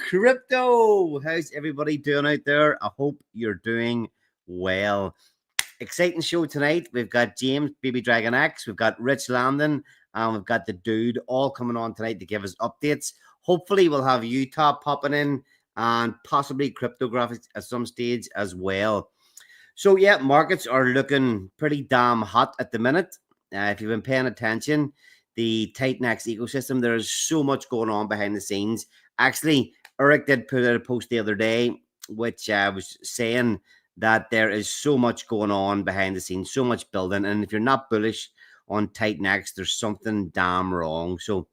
crypto. How's everybody doing out there? I hope you're doing well. Exciting show tonight. We've got James, Baby Dragon X, we've got Rich Landon, and we've got the dude all coming on tonight to give us updates. Hopefully, we'll have Utah popping in and possibly cryptographics at some stage as well. So, yeah, markets are looking pretty damn hot at the minute. If you've been paying attention, the Titanx ecosystem, there's so much going on behind the scenes. Actually, Eric did put out a post the other day, which was saying that there is so much going on behind the scenes, so much building. And if you're not bullish on Titanx, there's something damn wrong. So,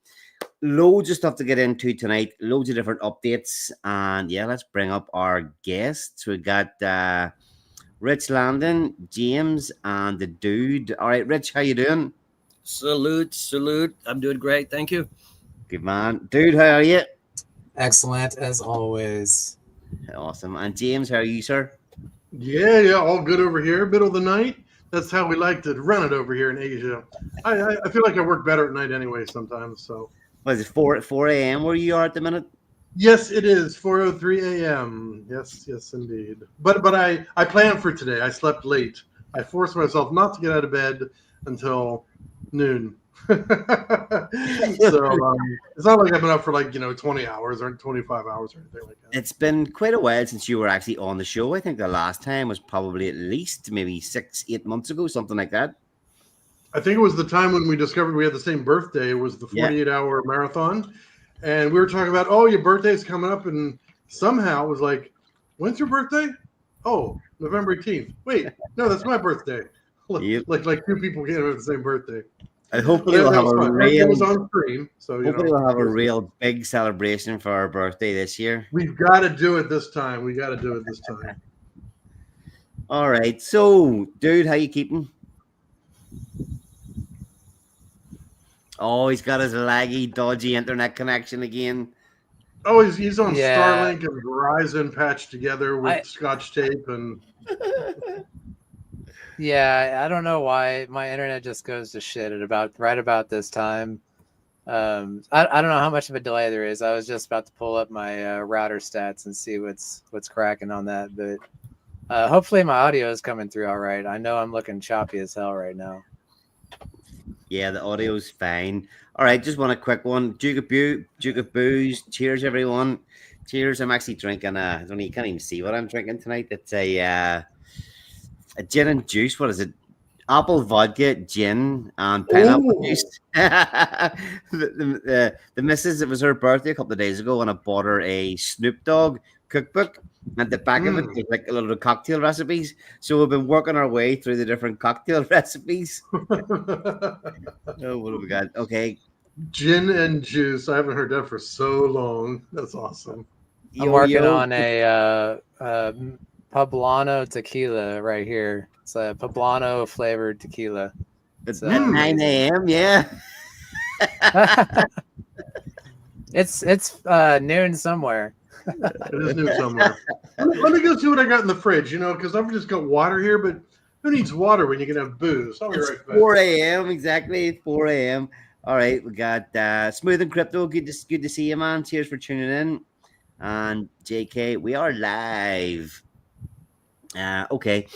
loads of stuff to get into tonight, loads of different updates. And yeah, let's bring up our guests. We got Rich Landon, James, and the dude. All right, Rich, how you doing? Salute. I'm doing great. Thank you. Good man. Dude, how are you? Excellent, as always. Awesome. And James, how are you, sir? Yeah, all good over here. Middle of the night. That's how we like to run it over here in Asia. I feel like I work better at night anyway sometimes. So, what is it, 4 a.m. where you are at the minute? Yes, it is 4:03 a.m. Yes, indeed. But I planned for today. I slept late. I forced myself not to get out of bed until noon. So it's not like I've been up for 20 hours or 25 hours or anything like that. It's been quite a while since you were actually on the show. I think the last time was probably at least maybe 6-8 months ago, something like that. I think it was the time when we discovered we had the same birthday. It was the 48-hour marathon. And we were talking about, your birthday's coming up. And somehow it was like, when's your birthday? Oh, November 18th. Wait, no, that's my birthday. Yep. Like two people getting the same birthday. And hopefully we'll have a real. It was on screen, so hopefully we'll have a real big celebration for our birthday this year. We've got to do it this time. All right, so dude, how you keeping? Oh, he's got his laggy, dodgy internet connection again. Oh, he's on Starlink and Verizon patched together with Scotch tape and. Yeah, I don't know why my internet just goes to shit at right about this time. I don't know how much of a delay there is. I was just about to pull up my router stats and see what's cracking on that, but hopefully my audio is coming through all right. I know I'm looking choppy as hell right now. Yeah, the audio's fine. All right, just want a quick one. Duke of Booze. Cheers, everyone. Cheers. I'm actually drinking you can't even see what I'm drinking tonight. It's a gin and juice. What is it? Apple vodka, gin, and pineapple juice. The missus, it was her birthday a couple of days ago, and I bought her a Snoop Dogg cookbook. At the back of it, there's like a lot of cocktail recipes. So we've been working our way through the different cocktail recipes. What have we got? Okay. Gin and juice. I haven't heard that for so long. That's awesome. I'm working on a Poblano tequila right here. It's a Poblano flavored tequila. It's at 9 a.m. Yeah. It's noon somewhere. It is noon somewhere. Let me go see what I got in the fridge, because I've just got water here, but who needs water when you can have booze? I'll be right back. 4 a.m. exactly. 4 a.m. All right, we got Smooth and Crypto. Good to see you, man. Cheers for tuning in. And JK, we are live. Okay,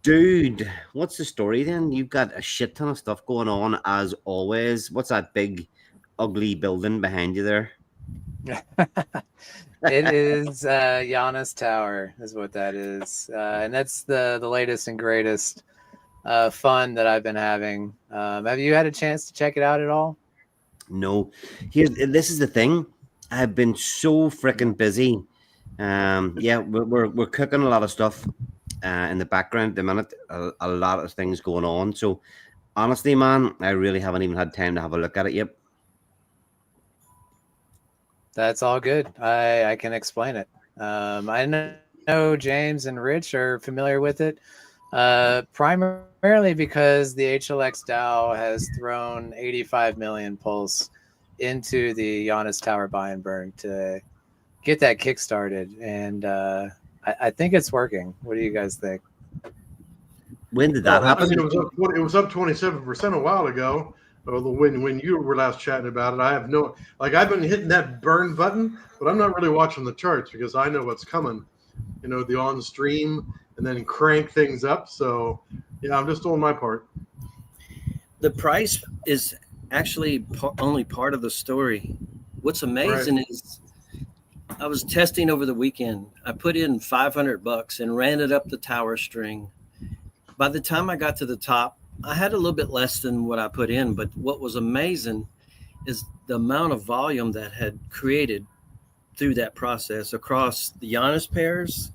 dude, what's the story then? You've got a shit ton of stuff going on as always. What's that big, ugly building behind you there? It is Giannis Tower, is what that is, and that's the latest and greatest fun that I've been having. Have you had a chance to check it out at all? No. This is the thing. I've been so freaking busy. We're cooking a lot of stuff in the background at the minute. A lot of things going on. So honestly, man, I really haven't even had time to have a look at it yet. That's all good. I can explain it. I know James and Rich are familiar with it, primarily because the HLX DAO has thrown 85 million pulse into the Giannis Tower buy and burn to get that kick started, and I think it's working. What do you guys think? When did that happen? It was up 27% a while ago. When you were last chatting about it, I have no I've been hitting that burn button, but I'm not really watching the charts because I know what's coming. The on stream and then crank things up. So yeah, I'm just doing my part. The price is actually only part of the story. What's amazing is I was testing over the weekend. I put in $500 and ran it up the tower string. By the time I got to the top, I had a little bit less than what I put in, but what was amazing is the amount of volume that had created through that process across the Giannis pairs.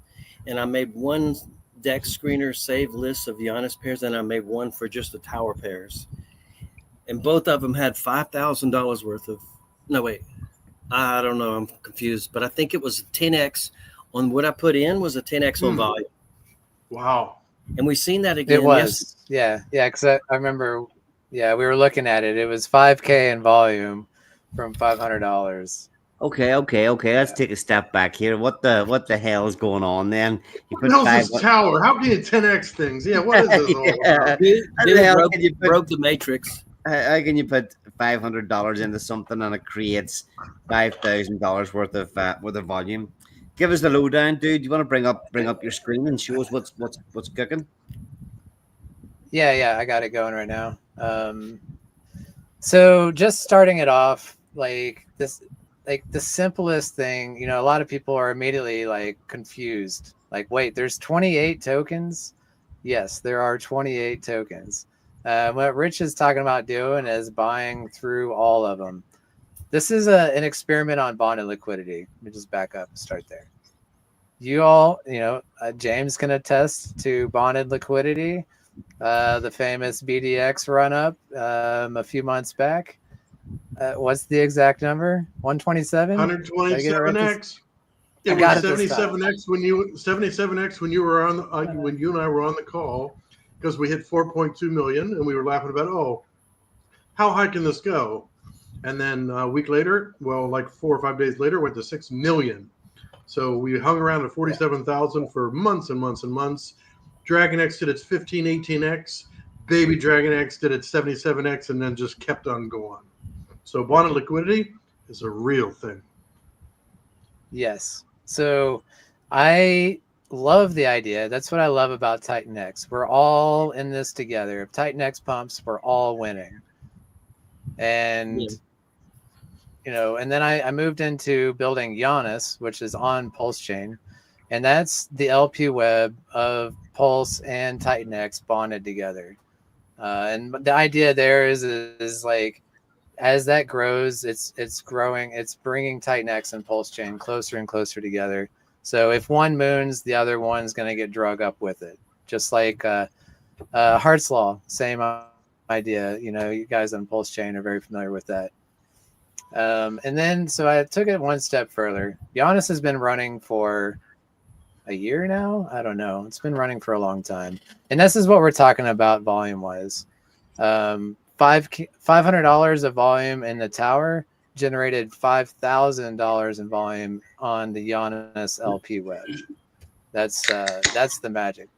And I made one deck screener save list of Giannis pairs, and I made one for just the tower pairs. And both of them had $5,000 worth of, no, wait, I don't know, I'm confused, but I think it was 10X on what I put in was a 10X on volume. Wow. And we've seen that again. It was, yeah, because I remember, we were looking at it. It was 5K in volume from $500. Okay. Let's take a step back here. What the hell is going on then? You put what is this tower? How can you 10x things? Yeah, what is this all about? Dude broke the matrix. How can you put $500 into something and it creates $5,000 worth of volume? Give us the lowdown, dude. You want to bring up your screen and show us what's cooking? Yeah, I got it going right now. So just starting it off, like the simplest thing, a lot of people are immediately confused. Wait, there's 28 tokens? Yes, there are 28 tokens. What Rich is talking about doing is buying through all of them. This is an experiment on bonded liquidity. Let me just back up and start there. You all, James can attest to bonded liquidity, the famous BDX run up a few months back. What's the exact number? 127? 127x. It was 77x when you were on when you and I were on the call, because we hit 4.2 million and we were laughing about, how high can this go? And then a week later, 4 or 5 days later, went to 6 million. So we hung around at 47,000 for months and months and months. Dragon X did its 15, 18x. Baby Dragon X did its 77x and then just kept on going. So bonded liquidity is a real thing. Yes. So I love the idea. That's what I love about Titan X. We're all in this together. If Titan X pumps, we're all winning. And and then I moved into building Giannis, which is on Pulsechain, and that's the LP web of Pulse and Titan X bonded together. And the idea there is as that grows, it's growing. It's bringing Titan X and Pulsechain closer and closer together. So if one moons, the other one's going to get drug up with it. Just like Hart's Law, same idea. You guys on Pulsechain are very familiar with that. And then, so I took it one step further. Giannis has been running for a year now. I don't know. It's been running for a long time. And this is what we're talking about volume-wise. $500 of volume in the tower generated $5,000 in volume on the Giannis LP web. That's the magic.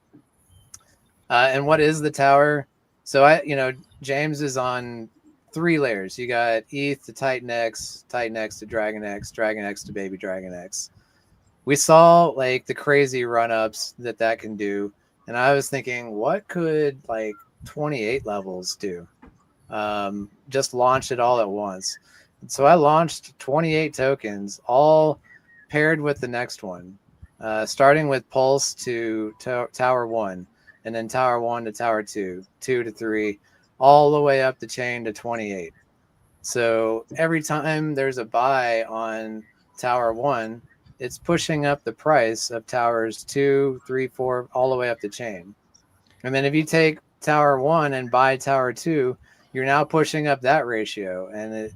And what is the tower? So James is on 3 layers. You got ETH to Titan X to Dragon X to Baby Dragon X. We saw the crazy run-ups that can do. And I was thinking, what could 28 levels do? Just launch it all at once. And so I launched 28 tokens, all paired with the next one, starting with Pulse to Tower 1, and then Tower 1 to Tower 2, 2 to 3, all the way up the chain to 28. So every time there's a buy on Tower 1, it's pushing up the price of Towers 2, 3, 4, all the way up the chain. And then if you take Tower 1 and buy Tower 2, you're now pushing up that ratio. And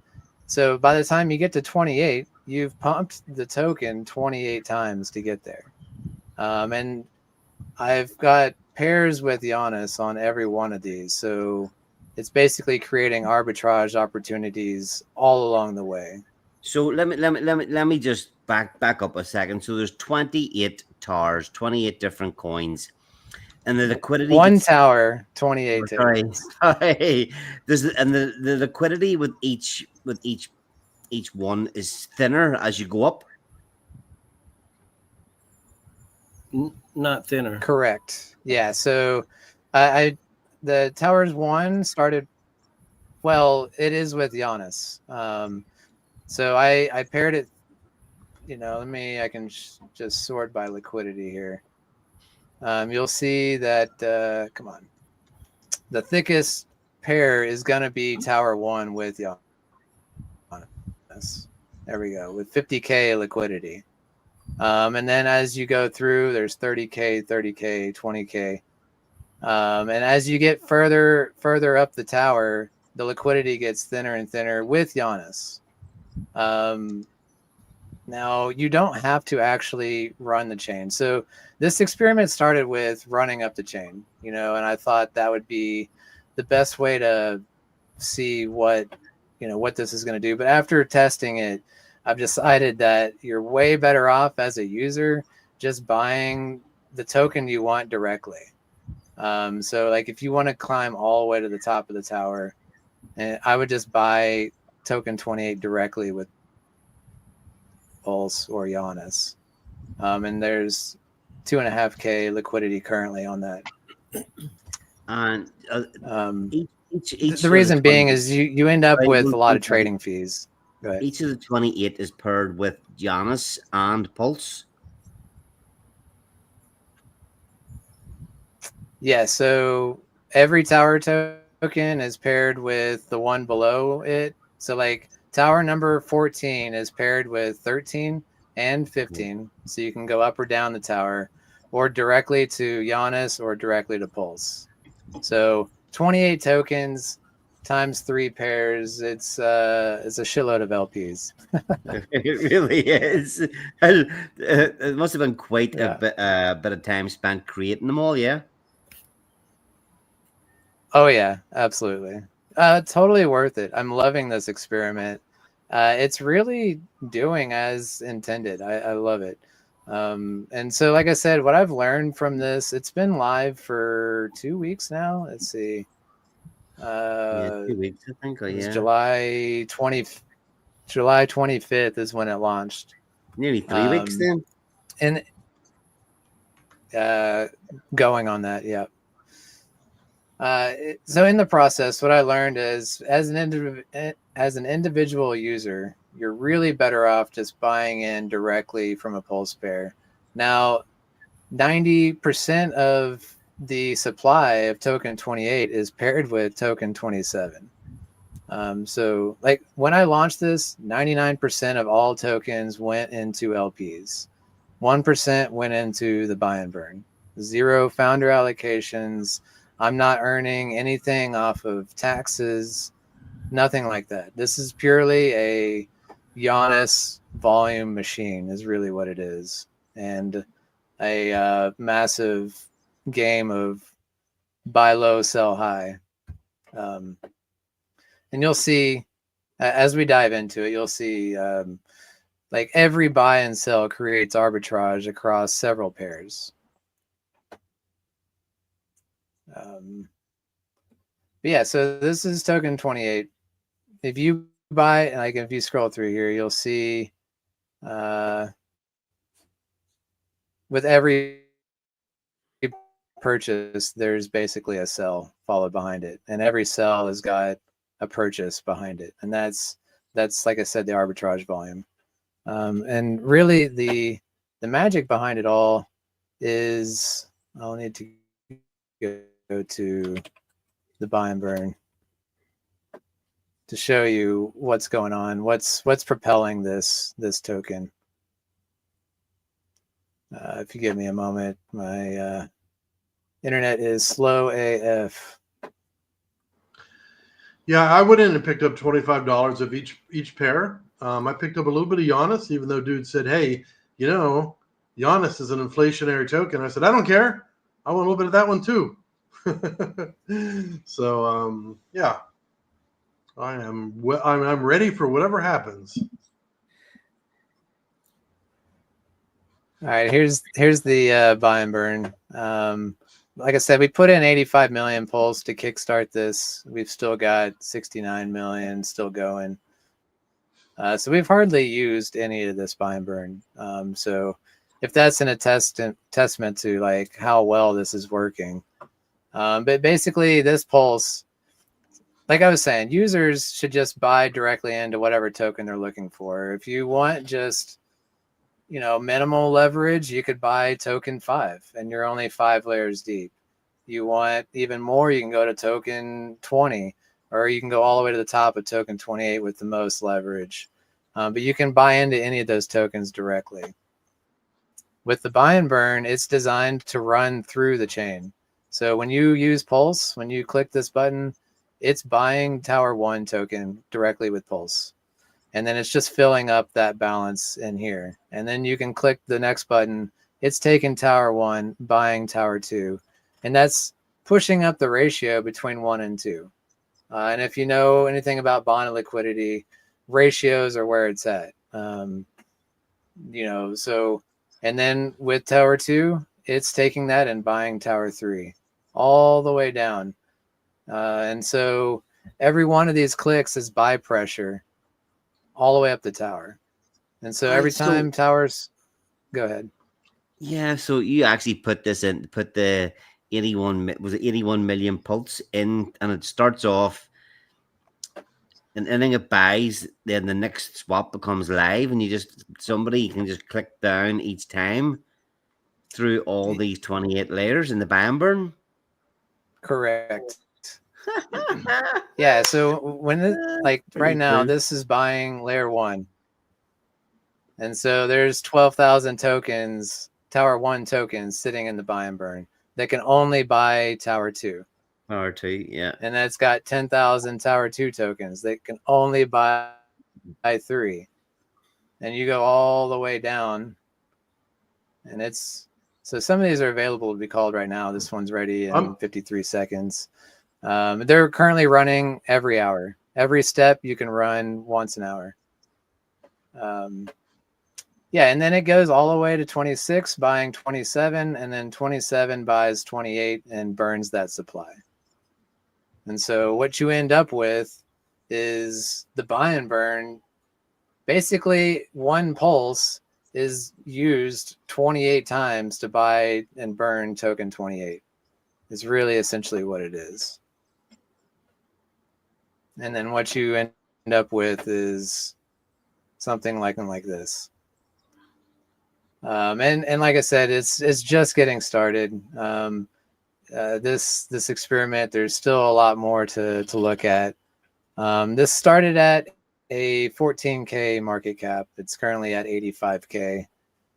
so by the time you get to 28, you've pumped the token 28 times to get there. And I've got pairs with Giannis on every one of these. So it's basically creating arbitrage opportunities all along the way. So let me just back up a second. So there's 28 towers, 28 different coins. And the liquidity One gets- tower, 28 sorry, tokens. sorry. And the liquidity with each one is thinner as you go up. Not thinner. Correct. Yeah. So the towers one started. Well, it is with Giannis. So I paired it. I can just sort by liquidity here. You'll see that. Come on. The thickest pair is going to be tower one with Giannis. There we go, with 50K liquidity. And then as you go through, there's 30K, 30K, 20K. And as you get further up the tower, the liquidity gets thinner and thinner with Giannis. Now, you don't have to actually run the chain. So this experiment started with running up the chain, and I thought that would be the best way to see what this is going to do. But after testing it, I've decided that you're way better off as a user just buying the token you want directly. So like if you want to climb all the way to the top of the tower, and I would just buy token 28 directly with Pulse or Giannis. And there's 2.5K liquidity currently on that. And the reason being is you end up with a lot of trading fees. Go ahead. Each of the 28 is paired with Giannis and Pulse. Yeah, so every tower token is paired with the one below it. So like tower number 14 is paired with 13 and 15. So you can go up or down the tower or directly to Giannis or directly to Pulse. So 28 tokens times 3 pairs. It's a shitload of LPs. It really is. It must have been quite a bit of time spent creating them all. Yeah. Oh yeah, absolutely. Totally worth it. I'm loving this experiment. It's really doing as intended. I love it. And so, like I said, what I've learned from this, it's been live for 2 weeks now. Let's see. 2 weeks, I think. Yeah. July 25th is when it launched. Nearly 3 weeks then. And going on that, yeah. So in the process, what I learned is as an individual user, you're really better off just buying in directly from a Pulse pair. Now, 90% of the supply of token 28 is paired with token 27. So like when I launched this, 99% of all tokens went into LPs. 1% went into the buy and burn. 0 founder allocations. I'm not earning anything off of taxes, nothing like that. This is purely a Giannis volume machine is really what it is. And a massive game of buy low, sell high. And you'll see, as we dive into it, you'll see like every buy and sell creates arbitrage across several pairs. But yeah, so this is token 28. If you buy, like if you scroll through here, you'll see with every purchase, there's basically a sell followed behind it, and every sell has got a purchase behind it, and that's like I said, the arbitrage volume. And really, the magic behind it all is I'll need to go to the buy and burn to show you what's going on, what's propelling this token. If you give me a moment, my internet is slow AF. Yeah, I went in and picked up $25 of each pair. I picked up a little bit of Giannis, even though dude said, "Hey, Giannis is an inflationary token." I said, "I don't care. I want a little bit of that one too." So yeah, I'm ready for whatever happens. All right, here's the buy and burn. like I said, we put in 85 million Pulse to kickstart this. We've still got 69 million still going. So we've hardly used any of this buy and burn. So if that's an testament to like how well this is working. But basically this Pulse, like I was saying, users should just buy directly into whatever token they're looking for. If you want just, minimal leverage, you could buy token 5 and you're only 5 layers deep. You want even more, you can go to token 20, or you can go all the way to the top of token 28 with the most leverage. But you can buy into any of those tokens directly. With the buy and burn, it's designed to run through the chain. So when you use Pulse, when you click this button, it's buying Tower 1 token directly with Pulse. And then it's just filling up that balance in here. And then you can click the next button. It's taking Tower 1, buying Tower 2. And that's pushing up the ratio between 1 and 2. And if you know anything about bond liquidity, ratios are where it's at. And then with Tower 2, it's taking that and buying Tower 3 all the way down. And so every one of these clicks is buy pressure all the way up the tower. And so every time towers, go ahead. Yeah, so you actually put the 81 million Pulse in, and it starts off, and anything it buys, then the next swap becomes live, and somebody can just click down each time through all these 28 layers in the buy and burn. Correct. Yeah, so right now, this is buying layer 1. And so there's 12,000 tokens, Tower 1 tokens sitting in the buy and burn that can only buy Tower 2. Tower 2, yeah. And then it's got 10,000 Tower 2 tokens that can only buy 3. And you go all the way down. And so some of these are available to be called right now. This one's ready in 53 seconds. They're currently running every hour. Every step you can run once an hour. And then it goes all the way to 26, buying 27, and then 27 buys 28 and burns that supply. And so what you end up with is the buy and burn. Basically, one pulse is used 28 times to buy and burn token 28. It's really essentially what it is. And then what you end up with is something like this. And like I said, it's just getting started. This experiment, there's still a lot more to look at. This started at a 14K market cap. It's currently at 85K.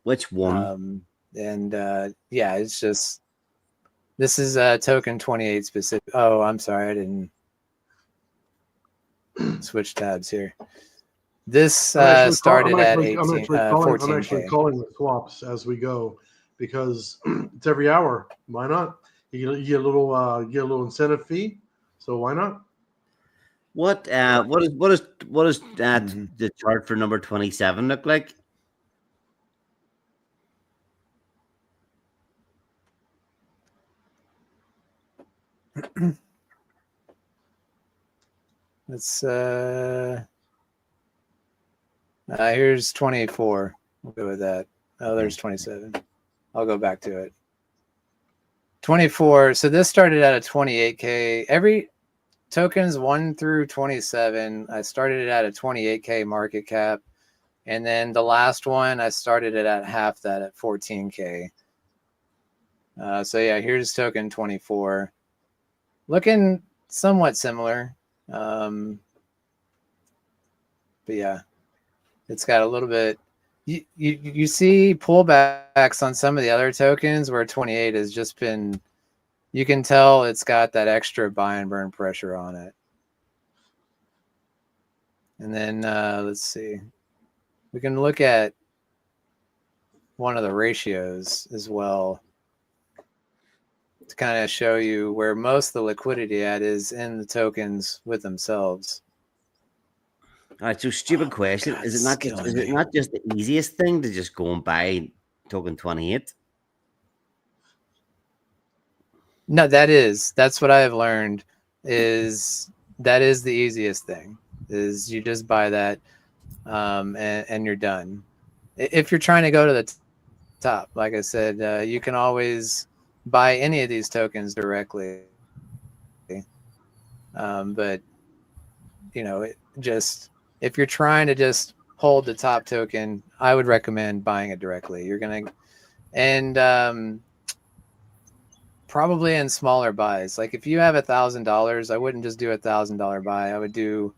Which one? It's just, this is token 28 specific. Oh, I'm sorry, I didn't switch tabs here. This started at 14K. I'm actually calling the swaps as we go because it's every hour. Why not? You get a little incentive fee, so why not? What does the chart for number 27 look like? It's here's 24. We'll go with that. Oh, there's 27. I'll go back to it. 24. So this started at a 28K. Every tokens 1 through 27, I started it at a 28K market cap. And then the last one, I started it at half that at 14K. Here's token 24. Looking somewhat similar. But yeah, it's got a little bit. You see pullbacks on some of the other tokens where 28 has just been. You can tell it's got that extra buy and burn pressure on it. And then let's see. We can look at one of the ratios as well to kind of show you where most of the liquidity at is in the tokens with themselves. All right, so stupid question. God, Is it not just the easiest thing to just go and buy token 28? No, that's what I have learned is that is the easiest thing is you just buy that and you're done. If you're trying to go to the top, like I said, you can always buy any of these tokens directly. But just if you're trying to just hold the top token, I would recommend buying it directly. You're gonna and probably in smaller buys. Like if you have $1,000, I wouldn't just do $1,000 buy. I would do,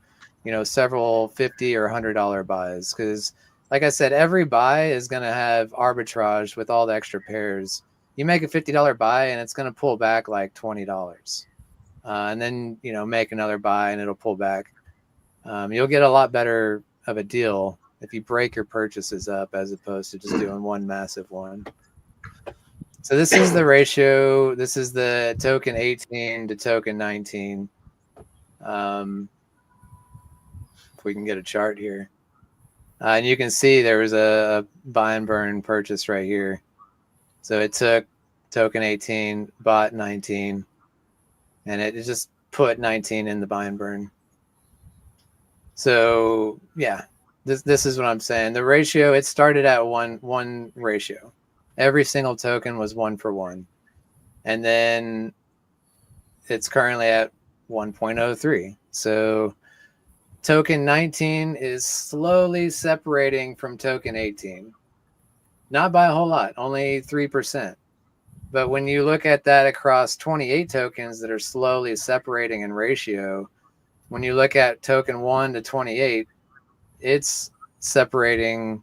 several $50 or $100 buys because, like I said, every buy is gonna have arbitrage with all the extra pairs. You make a $50 buy and it's gonna pull back like $20, and then make another buy and it'll pull back. You'll get a lot better of a deal if you break your purchases up as opposed to just doing one massive one. So this is the ratio. This is the token 18 to token 19. If we can get a chart here. And you can see there was a buy and burn purchase right here. So it took token 18, bought 19, and it just put 19 in the buy and burn. So yeah, this is what I'm saying. The ratio, it started at one ratio. Every single token was 1-for-1. And then it's currently at 1.03. So token 19 is slowly separating from token 18. Not by a whole lot, only 3%. But when you look at that across 28 tokens that are slowly separating in ratio, when you look at token 1 to 28, it's separating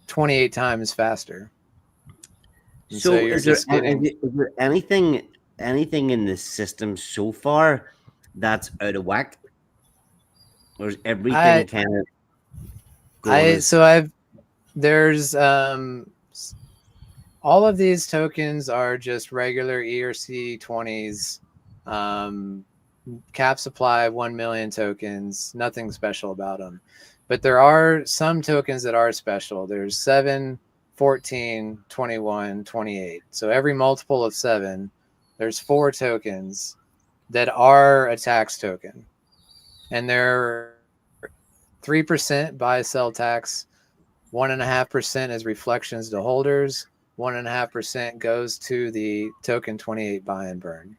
28 times faster. So is there anything in the system so far that's out of whack? Or is everything kind of there's all of these tokens are just regular ERC-20s, cap supply 1 million tokens, nothing special about them. But there are some tokens that are special. There's 7, 14, 21, 28. So every multiple of 7, there's 4 tokens that are a tax token. And they're 3% buy sell tax, 1.5% is reflections to holders, 1.5% goes to the token 28 buy and burn.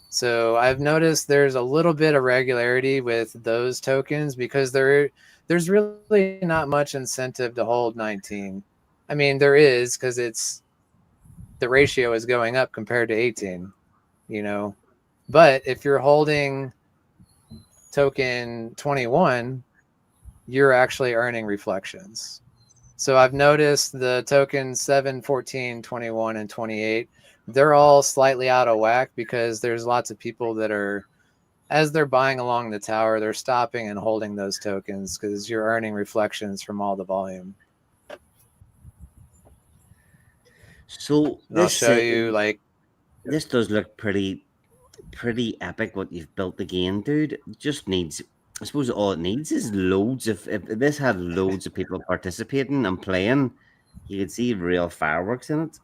So I've noticed there's a little bit of regularity with those tokens because there's really not much incentive to hold 19. I mean, there is because the ratio is going up compared to 18, But if you're holding token 21, you're actually earning reflections. So I've noticed the tokens 7, 14, 21, and 28, they're all slightly out of whack because there's lots of people that are, as they're buying along the tower, they're stopping and holding those tokens because you're earning reflections from all the volume. So I'll show you this does look pretty epic what you've built again, dude. It just needs, I suppose all it needs is loads of, if this had loads of people participating and playing, you could see real fireworks in it.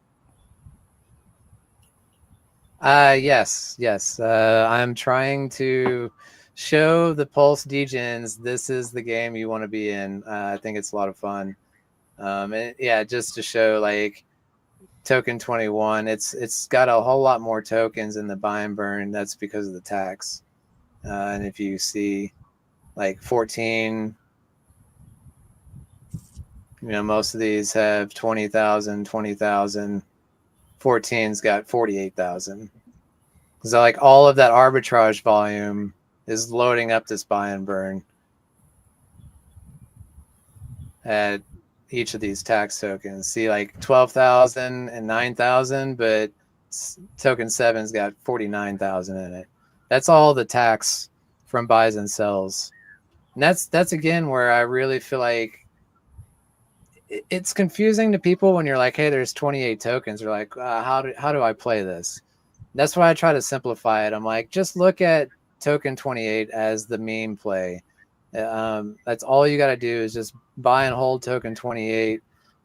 Yes. I'm trying to show the Pulse Degens this is the game you want to be in. I think it's a lot of fun. And yeah, just to show token 21, it's got a whole lot more tokens in the buy and burn. That's because of the tax. And if you see 14, most of these have 20,000, 14's got 48,000. So all of that arbitrage volume is loading up this buy and burn at each of these tax tokens. See 12,000 and 9,000, but token 7's got 49,000 in it. That's all the tax from buys and sells. And that's again where I really feel like it's confusing to people when you're like, hey, there's 28 tokens. They're like, how do I play this? That's why I try to simplify it. I'm like, just look at token 28 as the meme play. That's all you got to do is just buy and hold token 28,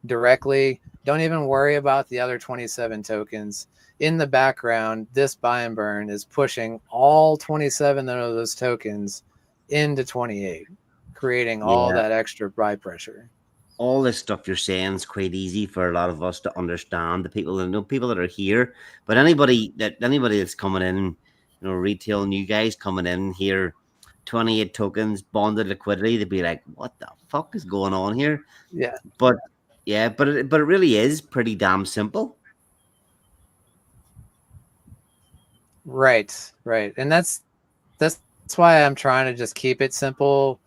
directly. Don't even worry about the other 27 tokens. In the background, this buy and burn is pushing all 27 of those tokens into 28, creating all that extra buy pressure. All this stuff you're saying is quite easy for a lot of us to understand. The people that are here, but anybody that's coming in, retail new guys coming in here, 28 tokens, bonded liquidity, they'd be like, "What the fuck is going on here?" Yeah, but it really is pretty damn simple. Right, and that's why I'm trying to just keep it simple,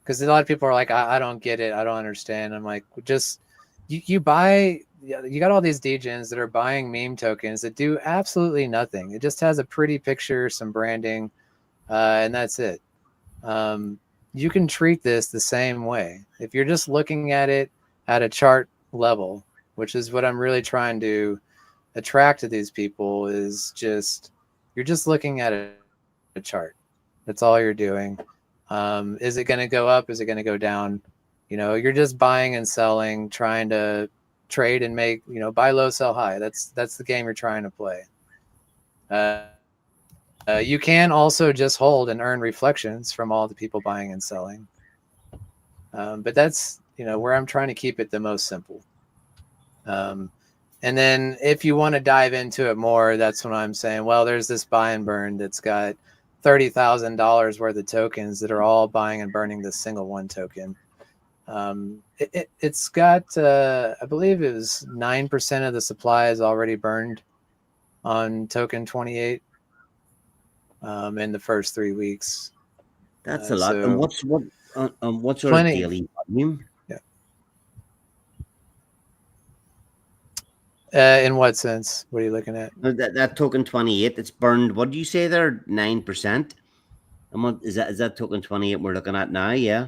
because a lot of people are like, I don't get it, I don't understand. I'm like, just you buy, you got all these degens that are buying meme tokens that do absolutely nothing. It just has a pretty picture, some branding, and that's it. You can treat this the same way if you're just looking at it at a chart level, which is what I'm really trying to attract to these people. Is just, you're just looking at a chart. That's all you're doing. Is it going to go up? Is it going to go down? You're just buying and selling, trying to trade and make, buy low, sell high. That's the game you're trying to play. You can also just hold and earn reflections from all the people buying and selling. But that's, where I'm trying to keep it the most simple. And then if you want to dive into it more, that's when I'm saying, well, there's this buy and burn that's got $30,000 worth of tokens that are all buying and burning this single one token. It's got, I believe it was 9% of the supply is already burned on token 28 in the first 3 weeks. That's a lot. And what's our plenty, daily volume? In what sense? What are you looking at? That token 28, it's burned. What do you say there? 9%. And what is that? Is that token 28 we're looking at now? Yeah.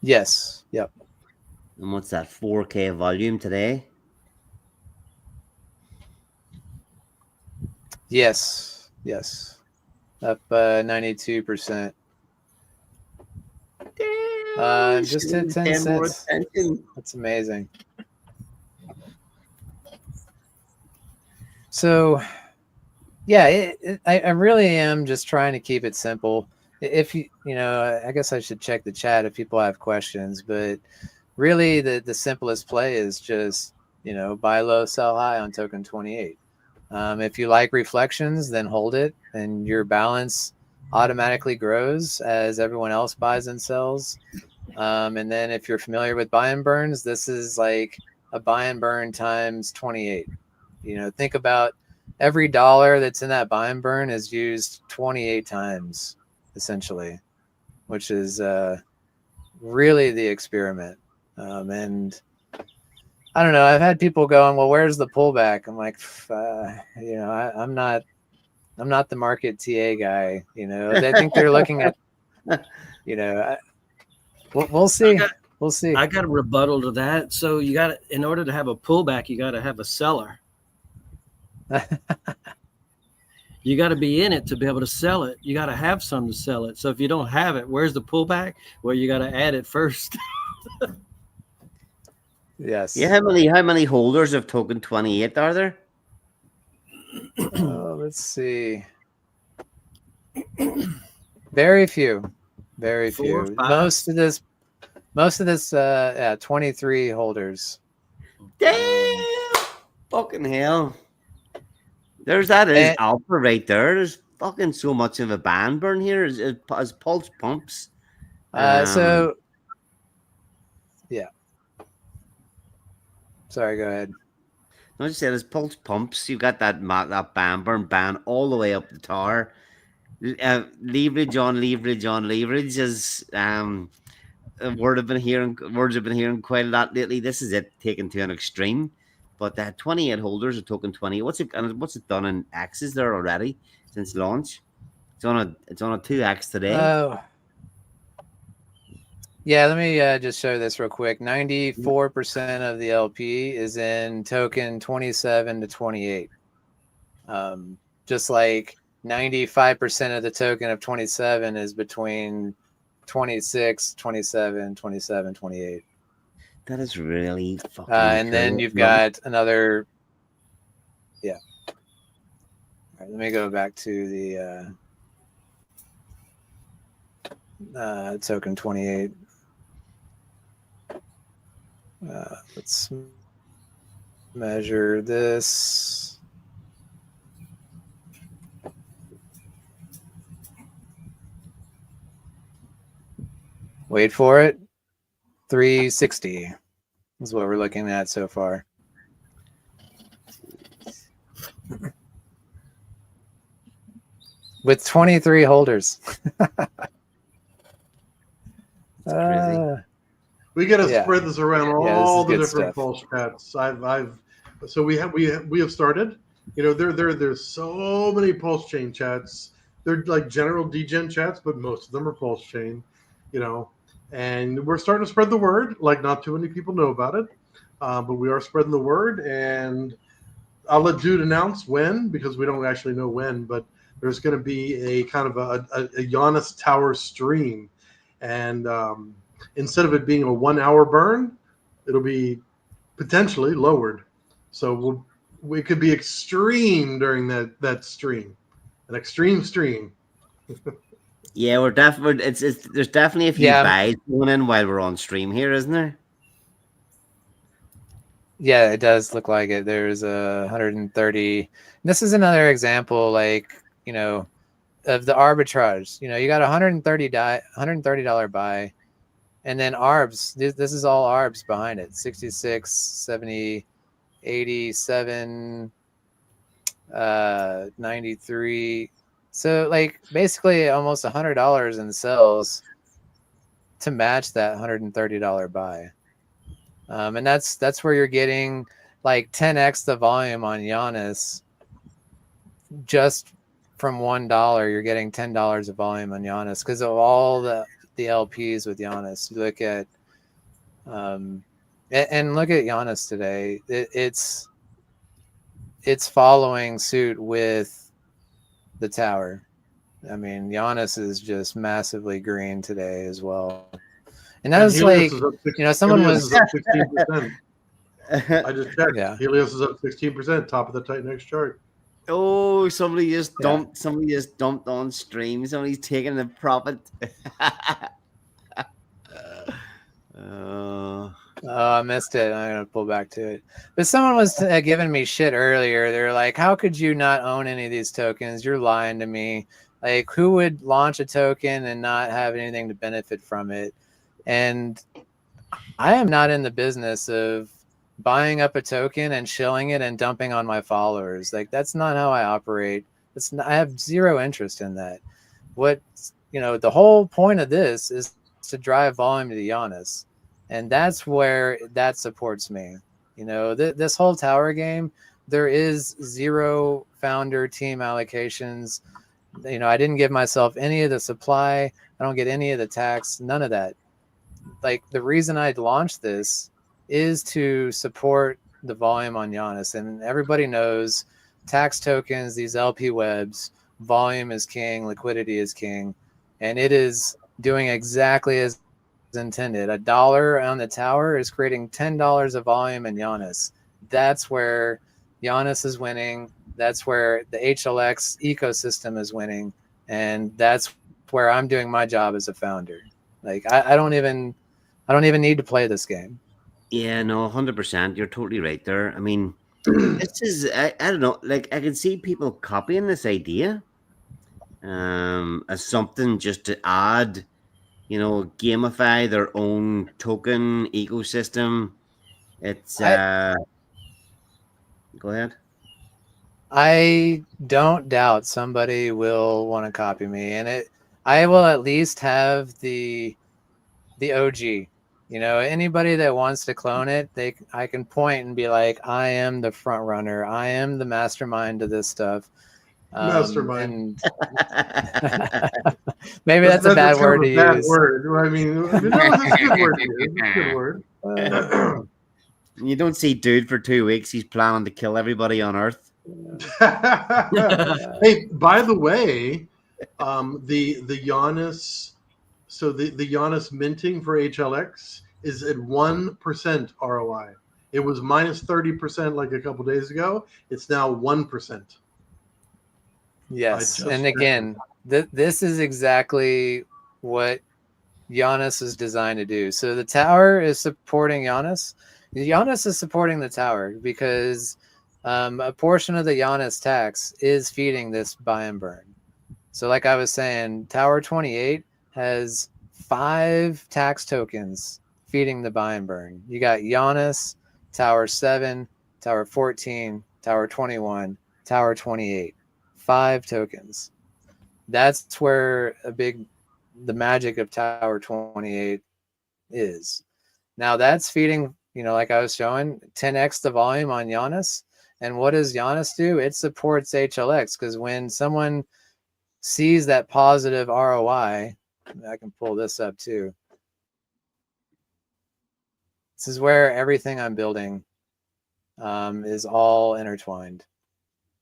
Yes. Yep. And what's that? 4K volume today? Yes. Up 92%. Just hit 10 cents. That's amazing. So, yeah, I really am just trying to keep it simple. If I guess I should check the chat if people have questions, but really the simplest play is just, buy low, sell high on token 28. If you like reflections, then hold it, and your balance automatically grows as everyone else buys and sells. And then if you're familiar with buy and burns, this is like a buy and burn times 28. Think about every dollar that's in that buy and burn is used 28 times, essentially, which is really the experiment. And I don't know. I've had people going, well, where's the pullback? I'm like, I'm not the market TA guy. They think they're looking at, we'll see. We'll see. I got a rebuttal to that. So in order to have a pullback, you got to have a seller. You got to be in it to be able to sell it. You got to have some to sell it. So if you don't have it, where's the pullback? Well, you got to add it first. Yes. Yeah. How many holders of token 28 are there? Let's see. Very few. Very few. 4 or 5? Most of this 23 holders. Damn! Fucking hell. There's alpha right there. There's fucking so much of a band burn here as Pulse pumps. So yeah. Sorry, go ahead. I just said as Pulse pumps, you got that band burn band all the way up the tower. Leverage on leverage is words I've been hearing quite a lot lately. This is it taken to an extreme. But that 28 holders of token 20. What's it done in X's there already since launch? It's on a 2x today. Yeah, let me just show this real quick. 94% of the LP is in token 27 to 28. Just like 95% of the token of 27 is between 26, 27, 27, 28. That is really fucking And cool. then you've got another. Yeah. All right, let me go back to the token 28. Let's measure this. Wait for it. 360 is what we're looking at so far. With 23 holders. Crazy. We got to Yeah. spread this around Yeah, this all is the good different stuff. pulse chats. So we have started. You know, there's so many pulse chain chats. They're like general degen chats, but most of them are pulse chain. You know, and we're starting to spread the word. Like, not too many people know about it, but we are spreading the word. And I'll let Dude announce when, because we don't actually know when. But there's going to be a kind of a Giannis Tower stream, and instead of it being a 1 hour burn, it'll be potentially lowered. So we could be extreme during that stream, an extreme stream. Yeah, we're definitely. It's there's definitely a few buys going in while we're on stream here, isn't there? Yeah, it does look like it. There's 130. This is another example, like, you know, of the arbitrage. You know, you got $130 buy, and then ARBs. This is all ARBs behind it. 66, 70, 87, 93. So like basically almost $100 in sales to match that $130 buy. And that's where you're getting like 10x the volume on Giannis. Just from $1, you're getting $10 of volume on Giannis because of all the LPs with Giannis. You look at and look at Giannis today. It's following suit with the tower. I mean, Giannis is just massively green today as well. And that was like, you know, someone Helios was is up 16%. I just checked. Yeah. Helios is up 16%, top of the Titan X chart. Oh, somebody just dumped on stream. Somebody's taking the profit. Oh, I missed it. I'm gonna pull back to it. But someone was giving me shit earlier. They're like, "How could you not own any of these tokens? You're lying to me. Like, who would launch a token and not have anything to benefit from it?" And I am not in the business of buying up a token and shilling it and dumping on my followers. Like, that's not how I operate. I have zero interest in that. What, you know, the whole point of this is to drive volume to the Giannis. And that's where that supports me. You know, this whole tower game, there is zero founder team allocations. You know, I didn't give myself any of the supply. I don't get any of the tax, none of that. Like, the reason I launched this is to support the volume on Giannis. And everybody knows tax tokens, these LP webs, volume is king, liquidity is king. And it is doing exactly as intended. $1 on the tower is creating $10 of volume in Giannis. That's where Giannis is winning. That's where the HLX ecosystem is winning. And that's where I'm doing my job as a founder. Like, I don't even need to play this game. Yeah, no, 100%. You're totally right there. I mean, this is, I don't know, like, I can see people copying this idea as something just to add, you know, gamify their own token ecosystem. It's, go ahead. I don't doubt somebody will want to copy me, and I will at least have the OG. You know, anybody that wants to clone it, I can point and be like, I am the front runner. I am the mastermind of this stuff. Mastermind. Maybe that's a bad word to use. Bad word. I mean, no, that's a good word. It's a good word. You don't see Dude for 2 weeks. He's planning to kill everybody on Earth. Hey, by the way, the Giannis So the Giannis minting for HLX is at 1% ROI. It was minus 30% like a couple days ago. It's now 1%. Yes, and again, this is exactly what Giannis is designed to do. So the tower is supporting Giannis. Giannis is supporting the tower because a portion of the Giannis tax is feeding this buy and burn. So like I was saying, Tower 28 has 5 tax tokens feeding the buy and burn. You got Giannis, Tower 7, Tower 14, Tower 21, Tower 28. 5 tokens. That's where the magic of Tower 28 is. Now that's feeding, like I was showing, 10x the volume on Giannis. And what does Giannis do? It supports HLX because when someone sees that positive ROI, I can pull this up too. This is where everything I'm building is all intertwined.